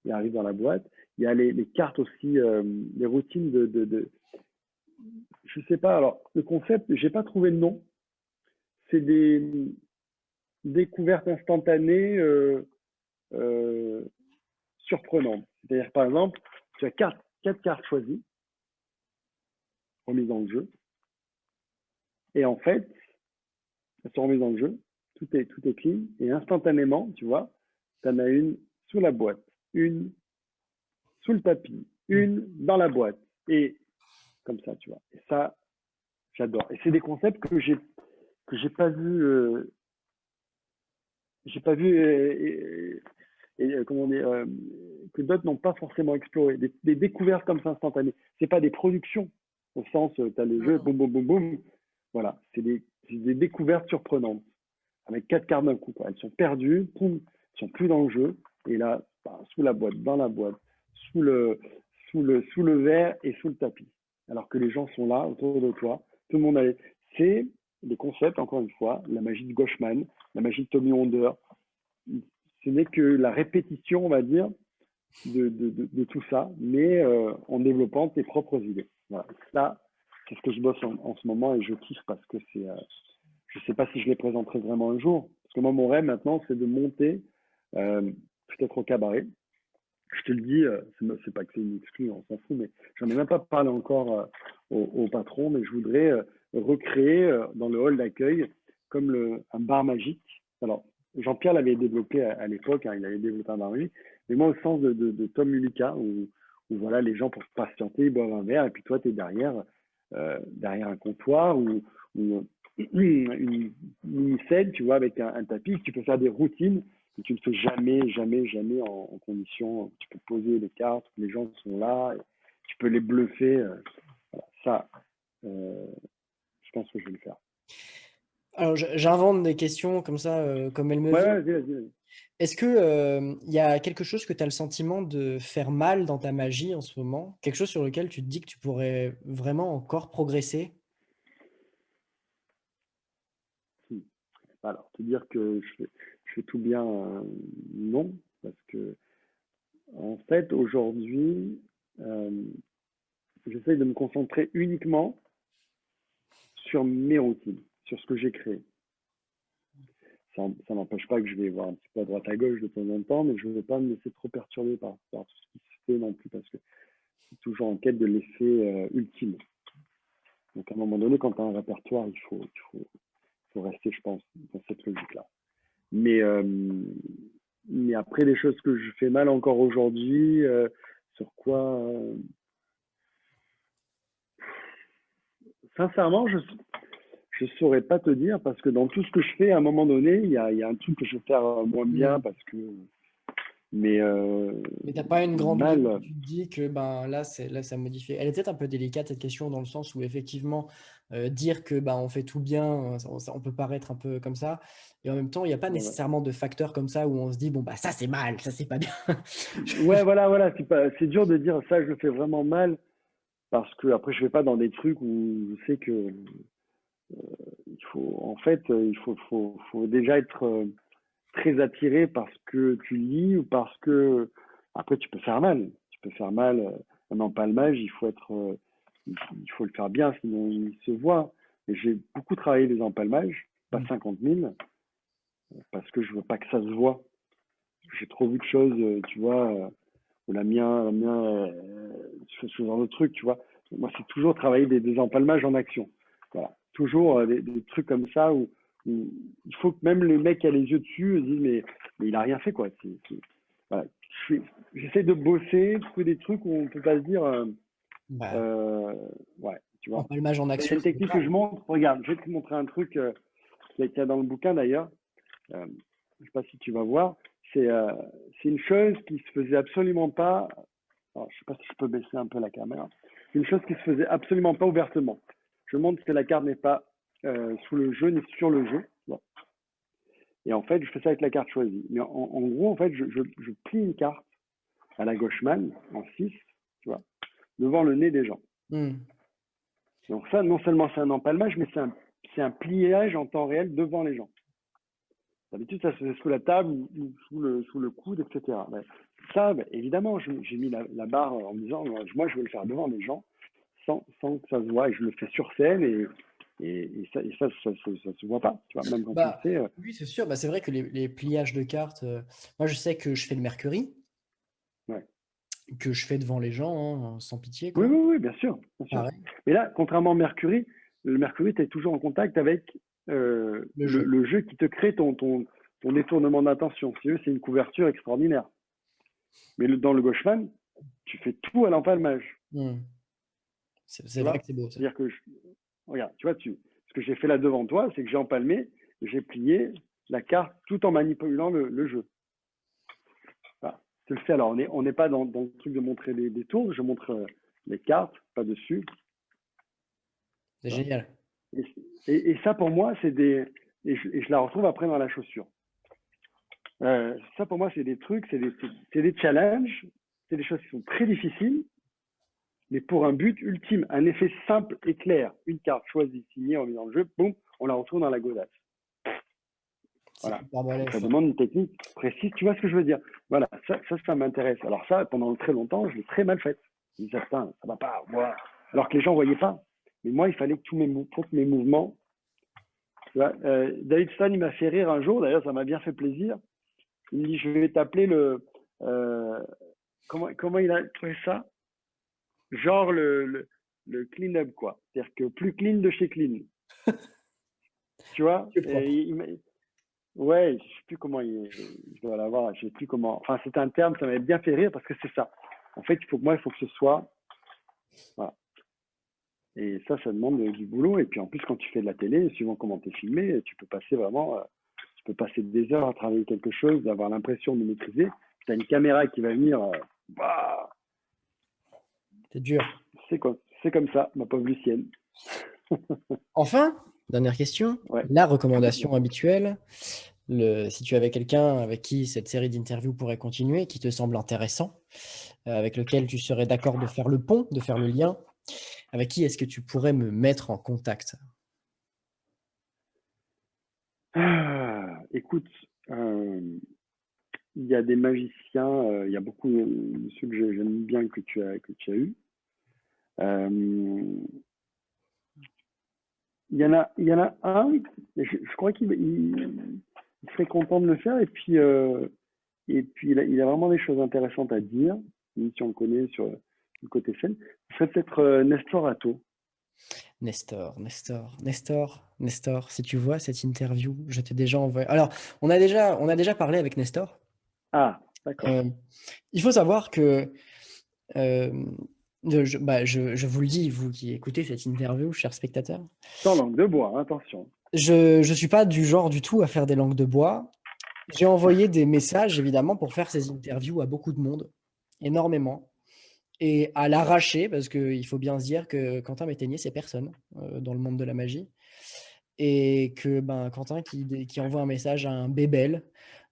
et arrivent dans la boîte. Il y a les cartes aussi, les routines je sais pas, alors, le concept, j'ai pas trouvé le nom. C'est des découvertes instantanées surprenantes. C'est-à-dire, par exemple, tu as 4 cartes choisies, remises dans le jeu, et en fait, elles sont remises dans le jeu, tout est clean, et instantanément, tu vois, tu en as une sous la boîte, une sous le tapis, une dans la boîte, et comme ça, tu vois. Et ça, j'adore. Et c'est des concepts que j'ai pas vu, comment dire, que d'autres n'ont pas forcément exploré. Des découvertes comme ça instantanées. C'est pas des productions au sens, tu as les jeux, boum, boum, boum, boum. Voilà, c'est des découvertes surprenantes avec 4 cartes d'un coup, quoi. Elles sont perdues, poum, elles sont plus dans le jeu. Et là, sous la boîte, dans la boîte, sous le verre et sous le tapis. Alors que les gens sont là autour de toi, tout le monde a. C'est des concepts, encore une fois, la magie de Gauchman, la magie de Tommy Wonder. Ce n'est que la répétition, on va dire, de tout ça, mais en développant tes propres idées. Voilà. Ça, c'est ce que je bosse en ce moment et je kiffe parce que c'est. Je ne sais pas si je les présenterai vraiment un jour. Parce que moi, mon rêve maintenant, c'est de monter, peut-être au cabaret. Je te le dis, c'est pas que c'est une exclue, on s'en fout, mais j'en ai même pas parlé encore au patron, mais je voudrais recréer dans le hall d'accueil comme un bar magique. Alors, Jean-Pierre l'avait développé à l'époque, hein, il avait développé un bar magique, mais moi au sens de Tom Mulika, où voilà, les gens pour patienter, ils boivent un verre, et puis toi, tu es derrière un comptoir ou une mini-scène, tu vois, avec un tapis, tu peux faire des routines que tu ne fais jamais en condition. Tu peux poser les cartes, les gens sont là, tu peux les bluffer. Voilà. Ça, je pense que je vais le faire. Alors, j'invente des questions comme ça, comme elles me viennent. Vas-y. Est-ce que y a quelque chose que tu as le sentiment de faire mal dans ta magie en ce moment? Quelque chose sur lequel tu te dis que tu pourrais vraiment encore progresser? Alors, te dire que je fais tout bien, non, parce que en fait, aujourd'hui, j'essaye de me concentrer uniquement sur mes routines, sur ce que j'ai créé. Ça n'empêche pas que je vais voir un petit peu à droite à gauche de temps en temps, mais je ne veux pas me laisser trop perturber par tout ce qui se fait non plus, parce que c'est toujours en quête de l'effet ultime. Donc à un moment donné, quand tu as un répertoire, il faut rester, je pense, dans cette logique-là. Mais après, les choses que je fais mal encore aujourd'hui, sur quoi sincèrement, je ne saurais pas te dire, parce que dans tout ce que je fais, à un moment donné, il y a un truc que je vais faire moins bien, parce que. Mais t'as pas une grande mal. ligne où tu te dis que là ça modifie. Elle est peut-être un peu délicate cette question dans le sens où effectivement dire que on fait tout bien, on peut paraître un peu comme ça, et en même temps il n'y a pas nécessairement de facteurs comme ça où on se dit bon ça c'est mal, ça c'est pas bien. Ouais, voilà, c'est dur de dire ça je le fais vraiment mal, parce que après je vais pas dans des trucs où je sais que il faut déjà être très attiré par ce que tu lis, ou parce que après tu peux faire mal. Tu peux faire mal. Un empalmage, il faut le faire bien, sinon il se voit. Et j'ai beaucoup travaillé les empalmages, pas Mm. 50 000, parce que je veux pas que ça se voit. J'ai trop vu de choses, tu vois, où tu fais ce genre de truc, tu vois. Moi, c'est toujours travailler des empalmages en action. Voilà. Toujours des trucs comme ça où il faut que même le mec qui a les yeux dessus se dise, mais il a rien fait, quoi. Voilà. J'essaie de bosser, de trouver des trucs où on peut pas se dire, Bah, euh, ouais, tu vois. empalmage en Il y action, a une c'est technique que je grave. montre. Regarde, je vais te montrer un truc qu'il y a dans le bouquin d'ailleurs. Je sais pas si tu vas voir. C'est une chose qui se faisait absolument pas. Alors, je sais pas si je peux baisser un peu la caméra. Une chose qui se faisait absolument pas ouvertement. Je montre que la carte n'est pas sous le jeu ni sur le jeu. Bon. Et en fait, je fais ça avec la carte choisie. Mais en gros, en fait, je plie une carte à la gauche man en 6, tu vois, devant le nez des gens. Mm. Donc ça, non seulement c'est un empalmage, mais c'est un pliage en temps réel devant les gens. D'habitude, ça se fait sous la table ou sous le coude, etc. Ben, ça, ben, évidemment, j'ai mis la barre en me disant, moi, je veux le faire devant les gens, sans que ça se voit, et je le fais sur scène, et ça se voit pas, tu vois, même quand tu le Bah, fais. oui, c'est sûr. Bah, c'est vrai que les pliages de cartes, moi je sais que je fais le Mercury, Ouais. que je fais devant les gens, hein, sans pitié, Oui, quoi. oui, oui, bien sûr, bien sûr. Pareil, Mais là, contrairement au Mercury, le Mercury, tu es toujours en contact avec le jeu. le jeu qui te crée ton détournement d'attention. Si tu veux, c'est une couverture extraordinaire. Mais dans le Gauchman, tu fais tout à l'empalmage. Mm. Tu C'est vrai que vois? c'est beau, ça. C'est-à-dire que, regarde, tu vois, ce que j'ai fait là devant toi, c'est que j'ai empalmé, j'ai plié la carte tout en manipulant le jeu. Voilà. Je le fais. Alors, on n'est pas dans le truc de montrer des tours, je montre les cartes, pas dessus. C'est Tu vois. génial. Et ça, pour moi, et je la retrouve après dans la chaussure. Ça, pour moi, c'est des trucs, c'est des challenges, c'est des choses qui sont très difficiles, mais pour un but ultime, un effet simple et clair. Une carte choisie, signée en dans le jeu, boum, on la retrouve dans la godasse. C'est Voilà. hyper balèze, Ça ça. demande une technique précise. Tu vois ce que je veux dire? Voilà, ça m'intéresse. Alors ça, pendant très longtemps, je l'ai très mal fait. Je me disais, putain, ça va pas, moi. Alors que les gens ne voyaient pas. Mais moi, il fallait que tous mes mouvements. Tu vois, David Stone, il m'a fait rire un jour. D'ailleurs, ça m'a bien fait plaisir. Il me dit, je vais t'appeler comment il a trouvé ça? Genre le clean-up, quoi. C'est-à-dire que plus clean de chez clean. Tu vois? C'est propre. Ouais, je sais plus comment je dois l'avoir, je sais plus comment. Enfin, c'est un terme, ça m'avait bien fait rire parce que c'est ça. En fait, il faut que ce soit, voilà. Et ça demande du boulot. Et puis en plus, quand tu fais de la télé, suivant comment tu es filmé, tu peux passer vraiment, tu peux passer des heures à travailler quelque chose, d'avoir l'impression de maîtriser. Tu as une caméra qui va venir, bah, C'est dur. c'est comme ça, ma pauvre Lucienne. Enfin, dernière question, Ouais. la recommandation habituelle, si tu avais quelqu'un avec qui cette série d'interviews pourrait continuer, qui te semble intéressant, avec lequel tu serais d'accord de faire le pont, de faire le lien, avec qui est-ce que tu pourrais me mettre en contact? Écoute, il y a des magiciens, il y a beaucoup de ceux que j'aime bien que tu as eu. Euh, il y en a un, je crois qu'il serait content de le faire et puis il a vraiment des choses intéressantes à dire, même si on le connaît sur le côté scène. Ce serait peut-être Nestor Atto. Nestor, si tu vois cette interview, je t'ai déjà envoyé. Alors, on a déjà parlé avec Nestor. Ah, d'accord. Euh, il faut savoir que, euh, je vous le dis, vous qui écoutez cette interview, chers spectateurs, Sans langue de bois, hein, attention. je ne suis pas du genre du tout à faire des langues de bois. J'ai envoyé des messages, évidemment, pour faire ces interviews à beaucoup de monde, énormément, et à l'arracher, parce qu'il faut bien se dire que Quentin Métainier, c'est personne dans le monde de la magie. Et que ben, Quentin qui envoie un message à un Bébel,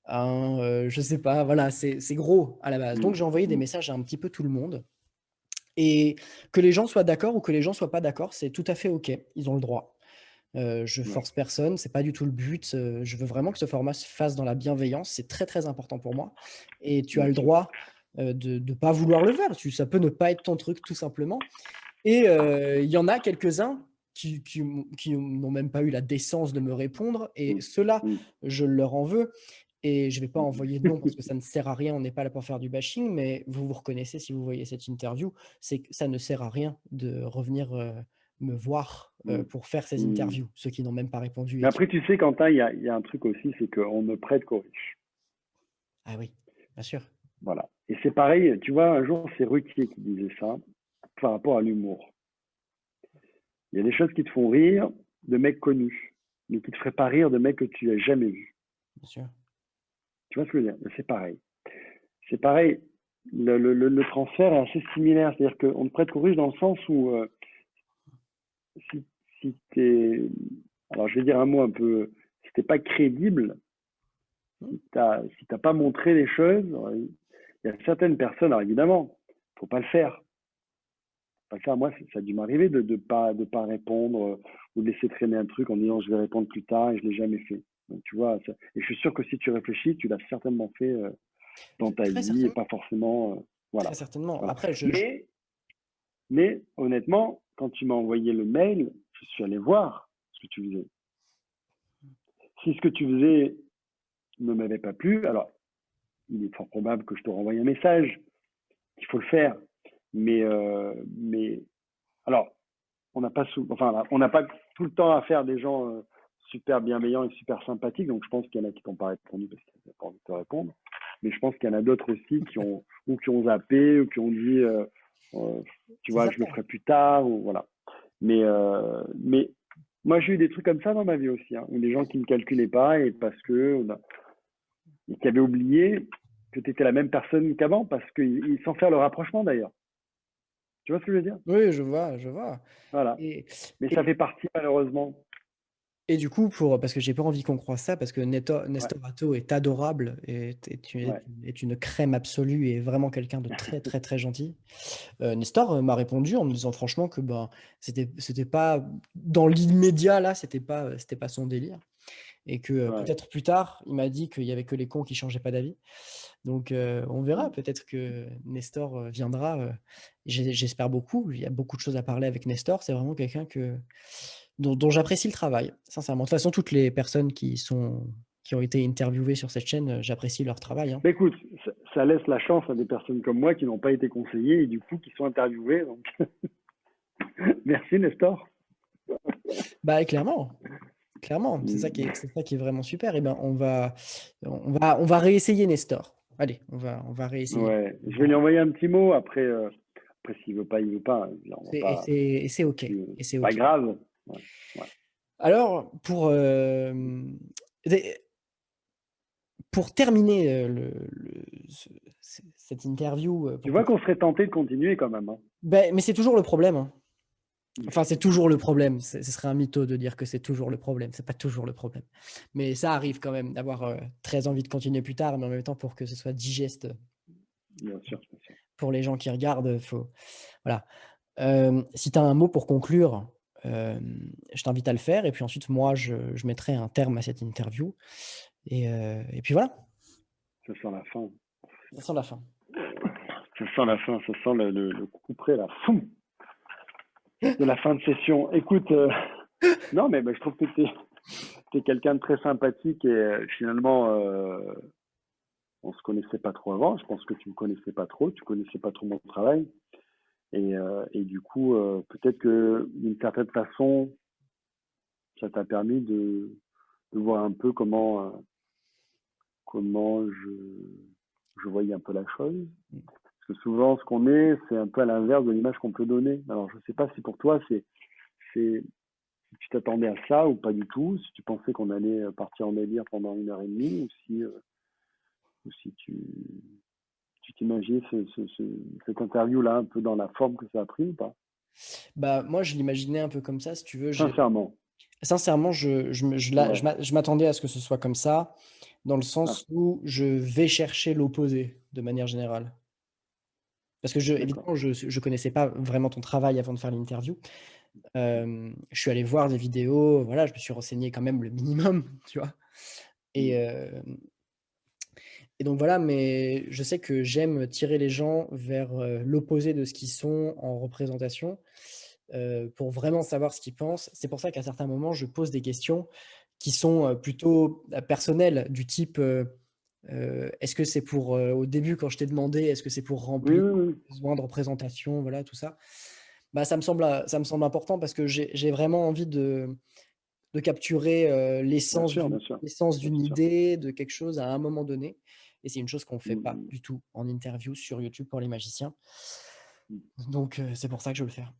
à un, je sais pas, voilà, c'est gros à la base. Donc j'ai envoyé des messages à un petit peu tout le monde. Et que les gens soient d'accord ou que les gens soient pas d'accord, c'est tout à fait OK. Ils ont le droit. Je Ouais. force personne, c'est pas du tout le but. Je veux vraiment que ce format se fasse dans la bienveillance. C'est très très important pour moi. Et tu as Bien le sûr. droit de ne pas vouloir le faire. Ça peut ne pas être ton truc tout simplement. Et il y en a quelques-uns qui n'ont même pas eu la décence de me répondre et Mm, ceux-là, mm, je leur en veux et je vais pas mm. envoyer de nom parce que ça ne sert à rien, on n'est pas là pour faire du bashing, mais vous vous reconnaissez si vous voyez cette interview, c'est que ça ne sert à rien de revenir, me voir, Mm, pour faire ces mm. interviews, ceux qui n'ont même pas répondu Mais et qui après, tu sais, Quentin, il y a un truc aussi, c'est qu'on ne prête qu'aux riches. ah oui, bien sûr. Voilà. Et c'est pareil, tu vois, un jour, c'est Ruquier qui disait ça par rapport à l'humour. Il y a des choses qui te font rire de mecs connus, mais qui te feraient pas rire de mecs que tu n'as jamais vus. Bien sûr. Tu vois ce que je veux dire? C'est pareil. C'est pareil. Le transfert est assez similaire. C'est-à-dire qu'on te prête qu'aux riches dans le sens où si, si t'es, alors je vais dire un mot un peu, si t'es pas crédible, Mmh, si t'as pas montré les choses, il y a certaines personnes, alors évidemment, faut pas le faire. Faut pas le faire. Moi, ça a dû m'arriver de pas répondre ou de laisser traîner un truc en disant je vais répondre plus tard et je l'ai jamais fait. Donc tu vois, et je suis sûr que si tu réfléchis, tu l'as certainement fait dans ta très vie et certainement, pas forcément, très voilà, certainement. voilà. Après Mais honnêtement, quand tu m'as envoyé le mail, je suis allé voir ce que tu faisais. Si ce que tu faisais ne m'avait pas plu, alors il est fort probable que je te renvoie un message, qu'il faut le faire. Mais alors, on n'a pas tout le temps à faire des gens super bienveillants et super sympathiques, donc je pense qu'il y en a qui t'ont pas répondu parce qu'ils n'ont pas envie de te répondre. Mais je pense qu'il y en a d'autres aussi qui ont zappé ou qui ont dit, euh, tu c'est vois, ça. je le ferai plus tard, ou voilà. Mais moi, j'ai eu des trucs comme ça dans ma vie aussi, hein, où des gens qui ne me calculaient pas et parce que et qui avaient oublié que tu étais la même personne qu'avant, parce qu'ils sans faire le rapprochement d'ailleurs. Tu vois ce que je veux dire? Oui, je vois, je vois Voilà. et Mais ça et fait partie malheureusement. et du coup, parce que j'ai pas envie qu'on croie ça, parce que Ouais, Nestor Atto est adorable et ouais. est une crème absolue et vraiment quelqu'un de très, très, très gentil. Nestor, m'a répondu en me disant franchement que, ben, c'était pas dans l'immédiat là, c'était pas son délire et que, Ouais. peut-être plus tard, il m'a dit qu'il y avait que les cons qui changeaient pas d'avis. Donc, on verra, Mm. peut-être que Nestor, viendra, j'espère beaucoup. Il y a beaucoup de choses à parler avec Nestor. C'est vraiment quelqu'un dont j'apprécie le travail, sincèrement. De toute façon, toutes les personnes qui ont été interviewées sur cette chaîne, j'apprécie leur travail, hein. Mais écoute, ça laisse la chance à des personnes comme moi qui n'ont pas été conseillées et du coup qui sont interviewées. Donc, merci Nestor. Bah, clairement, clairement, Mm. c'est ça qui est vraiment super. Et ben, on va réessayer Nestor. Allez, on va réessayer. Ouais. On Je vais lui va envoyer un petit mot après. Après, s'il veut pas, il veut pas. On va pas. et c'est OK et c'est C'est pas OK. grave. Ouais. Ouais. Alors des pour terminer, cette interview, Tu pour vois qu'on qu'on serait tenté de continuer quand même, hein. mais c'est toujours le problème, hein. Enfin, c'est toujours le problème. Ce serait un mytho de dire que c'est toujours le problème. C'est pas toujours le problème. Mais ça arrive quand même d'avoir très envie de continuer plus tard, mais en même temps, pour que ce soit digeste Bien sûr, bien sûr. pour les gens qui regardent, faut voilà. Si tu as un mot pour conclure, je t'invite à le faire et puis ensuite moi je mettrai un terme à cette interview et puis voilà, Ça sent la fin. ça sent la fin. Ça sent la fin. Ça sent le coup près, la fou de la fin de session. Écoute, non, mais je trouve que tu es quelqu'un de très sympathique et finalement, on se connaissait pas trop avant. Je pense que tu me connaissais pas trop. Tu connaissais pas trop mon travail. Et du coup, peut-être que d'une certaine façon, ça t'a permis de voir un peu comment je voyais un peu la chose. Parce que souvent, ce qu'on est, c'est un peu à l'inverse de l'image qu'on peut donner. Alors, je sais pas si pour toi, si tu t'attendais à ça ou pas du tout, si tu pensais qu'on allait partir en délire pendant 1 heure et demie, ou si tu t'imaginais cette interview-là un peu dans la forme que ça a pris ou pas? Bah, moi je l'imaginais un peu comme ça si tu veux, Sincèrement. sincèrement Ouais. je m'attendais à ce que ce soit comme ça, dans le Ah, sens où je vais chercher l'opposé de manière générale. Parce que d'accord. évidemment je connaissais pas vraiment ton travail avant de faire l'interview. Je suis allé voir des vidéos, voilà, je me suis renseigné quand même le minimum, tu vois? Et Mm. hem et donc voilà, mais je sais que j'aime tirer les gens vers, l'opposé de ce qu'ils sont en représentation, pour vraiment savoir ce qu'ils pensent. C'est pour ça qu'à certains moments, je pose des questions qui sont plutôt personnelles, du type est-ce que c'est pour, au début, quand je t'ai demandé, est-ce que c'est pour Oui, remplir oui, oui. un besoin de représentation, voilà, tout ça. Bah, ça me semble important parce que j'ai vraiment envie de capturer Bien sûr, bien sûr, l'essence bien d'une sûr. idée, de quelque chose à un moment donné. Et c'est une chose qu'on ne fait pas Mm, du tout en interview sur YouTube pour les magiciens. mm, mm. Donc, c'est pour ça que je veux le faire.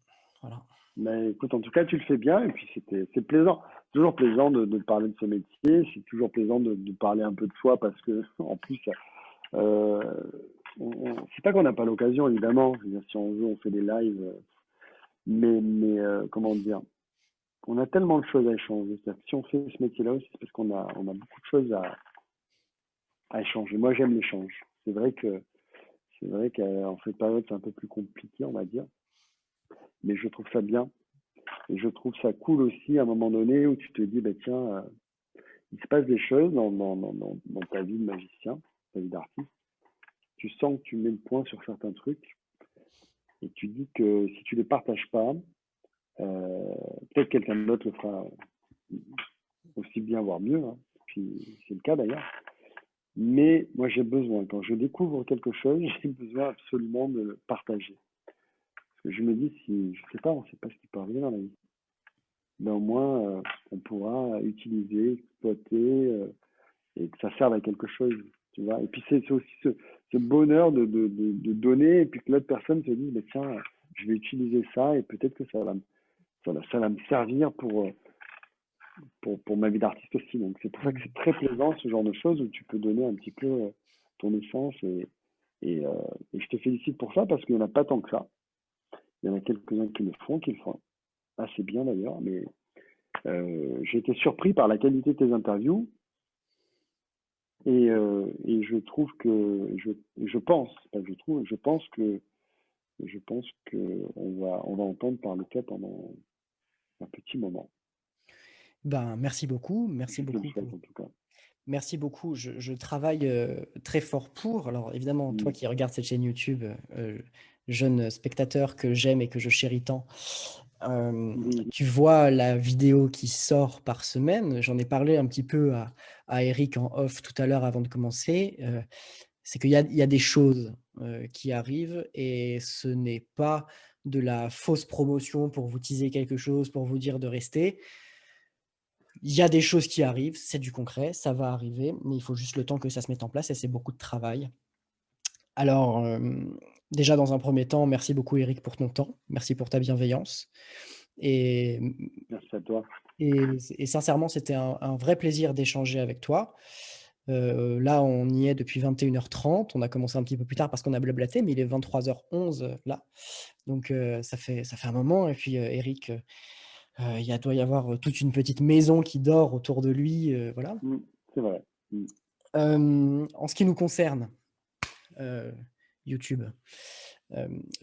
Voilà. Mais écoute, en tout cas, tu le fais bien et puis c'est plaisant. C'est toujours plaisant de parler de ce métier. C'est toujours plaisant de parler un peu de soi parce que, en plus, euh, c'est pas qu'on n'a pas l'occasion, évidemment. Je veux dire, si on veut, on fait des lives. Mais comment dire, on a tellement de choses à échanger. C'est-à-dire que si on fait ce métier-là aussi, c'est parce qu'on a beaucoup de choses à échanger. Moi, j'aime l'échange. C'est vrai qu'en cette période, c'est un peu plus compliqué, on va dire. Mais je trouve ça bien. Et je trouve ça cool aussi à un moment donné où tu te dis, bah, tiens, il se passe des choses dans ta vie de magicien, ta vie d'artiste. Tu sens que tu mets le point sur certains trucs et tu dis que si tu les partages pas, euh, peut-être quelqu'un d'autre le fera aussi bien, voire mieux, hein. Puis c'est le cas d'ailleurs. Mais moi, j'ai besoin, quand je découvre quelque chose, j'ai besoin absolument de le partager. Parce que je me dis, si, je sais pas, on sait pas ce qui peut arriver dans la vie. Mais au moins, on pourra utiliser, exploiter, et que ça serve à quelque chose, tu vois. Et puis c'est aussi ce bonheur de donner, et puis que l'autre personne se dise, mais tiens, je vais utiliser ça, et peut-être que ça va me servir pour ma vie d'artiste aussi. Donc c'est pour ça que c'est très plaisant, ce genre de choses, où tu peux donner un petit peu ton essence, et, euh, et je te félicite pour ça, parce qu'il n'y en a pas tant que ça. Il y en a quelques-uns qui le font assez bien d'ailleurs, mais j'ai été surpris par la qualité de tes interviews. Et je trouve que je pense, pas je trouve, je pense que on va entendre parler de toi pendant un petit moment. Ben, merci beaucoup. Je te le souhaite en tout cas. Merci beaucoup. Je travaille très fort pour. Alors, évidemment, toi Mm. qui regardes cette chaîne YouTube, jeune spectateur que j'aime et que je chéris tant, Oui, tu vois la vidéo qui sort par semaine. J'en ai parlé un petit peu à Eric en off tout à l'heure avant de commencer. C'est qu'il y a des choses qui arrivent et ce n'est pas de la fausse promotion pour vous teaser quelque chose, pour vous dire de rester. Il y a des choses qui arrivent, c'est du concret, ça va arriver, mais il faut juste le temps que ça se mette en place et c'est beaucoup de travail. Alors, déjà dans un premier temps, merci beaucoup Eric pour ton temps, merci pour ta bienveillance et merci à toi. et sincèrement, c'était un vrai plaisir d'échanger avec toi. Là, on y est depuis 21h30. On a commencé un petit peu plus tard parce qu'on a blablaté, mais il est 23h11 là. Donc, ça fait un moment et puis, Eric, il doit y avoir, toute une petite maison qui dort autour de lui, voilà. Mm, c'est vrai. Mm. En ce qui nous concerne, YouTube,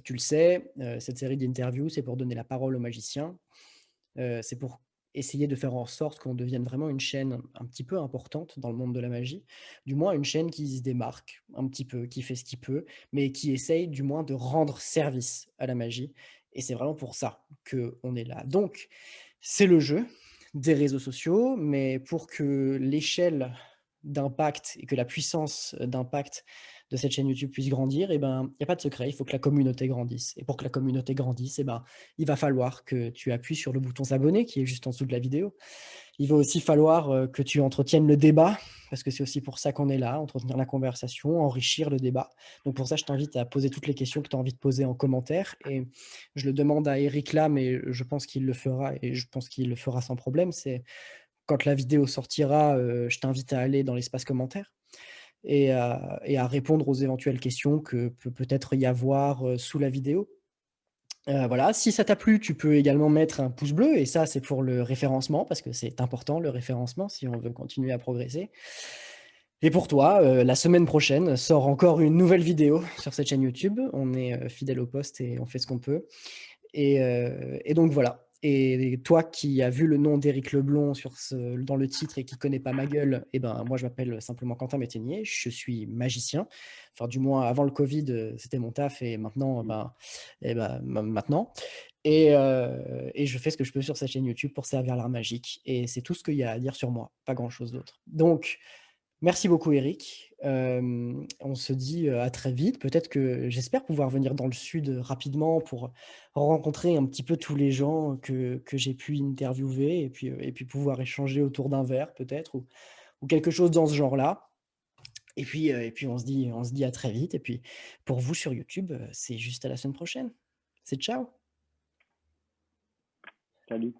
tu le sais, cette série d'interviews, c'est pour donner la parole aux magiciens. C'est pour essayer de faire en sorte qu'on devienne vraiment une chaîne un petit peu importante dans le monde de la magie. Du moins une chaîne qui se démarque un petit peu, qui fait ce qu'il peut, mais qui essaye du moins de rendre service à la magie. Et c'est vraiment pour ça qu'on est là. Donc, c'est le jeu des réseaux sociaux, mais pour que l'échelle d'impact et que la puissance d'impact de cette chaîne YouTube puisse grandir, eh ben, il y a pas de secret, il faut que la communauté grandisse. Et pour que la communauté grandisse, eh ben, il va falloir que tu appuies sur le bouton s'abonner qui est juste en dessous de la vidéo. Il va aussi falloir que tu entretiennes le débat, parce que c'est aussi pour ça qu'on est là, entretenir la conversation, enrichir le débat. Donc pour ça, je t'invite à poser toutes les questions que tu as envie de poser en commentaire. Et je le demande à Eric là, mais je pense qu'il le fera, et je pense qu'il le fera sans problème. C'est quand la vidéo sortira, je t'invite à aller dans l'espace commentaire et à répondre aux éventuelles questions que peut peut-être y avoir sous la vidéo. Voilà, si ça t'a plu, tu peux également mettre un pouce bleu et ça, c'est pour le référencement parce que c'est important le référencement si on veut continuer à progresser. Et pour toi, la semaine prochaine sort encore une nouvelle vidéo sur cette chaîne YouTube. On est fidèle au poste et on fait ce qu'on peut. Et donc voilà. Et toi qui as vu le nom d'Éric Leblond dans le titre et qui connaît pas ma gueule, eh ben moi je m'appelle simplement Quentin Métainier, je suis magicien. Enfin du moins avant le Covid, c'était mon taf et maintenant, Mm. maintenant. Et je fais ce que je peux sur cette chaîne YouTube pour servir l'art magique. Et c'est tout ce qu'il y a à dire sur moi, pas grand-chose d'autre. Donc, merci beaucoup Eric. On se dit à très vite. Peut-être que j'espère pouvoir venir dans le sud rapidement pour rencontrer un petit peu tous les gens que j'ai pu interviewer et puis pouvoir échanger autour d'un verre peut-être ou quelque chose dans ce genre-là. Et puis on se dit à très vite. Et puis pour vous sur YouTube, c'est juste à la semaine prochaine. C'est ciao. Salut.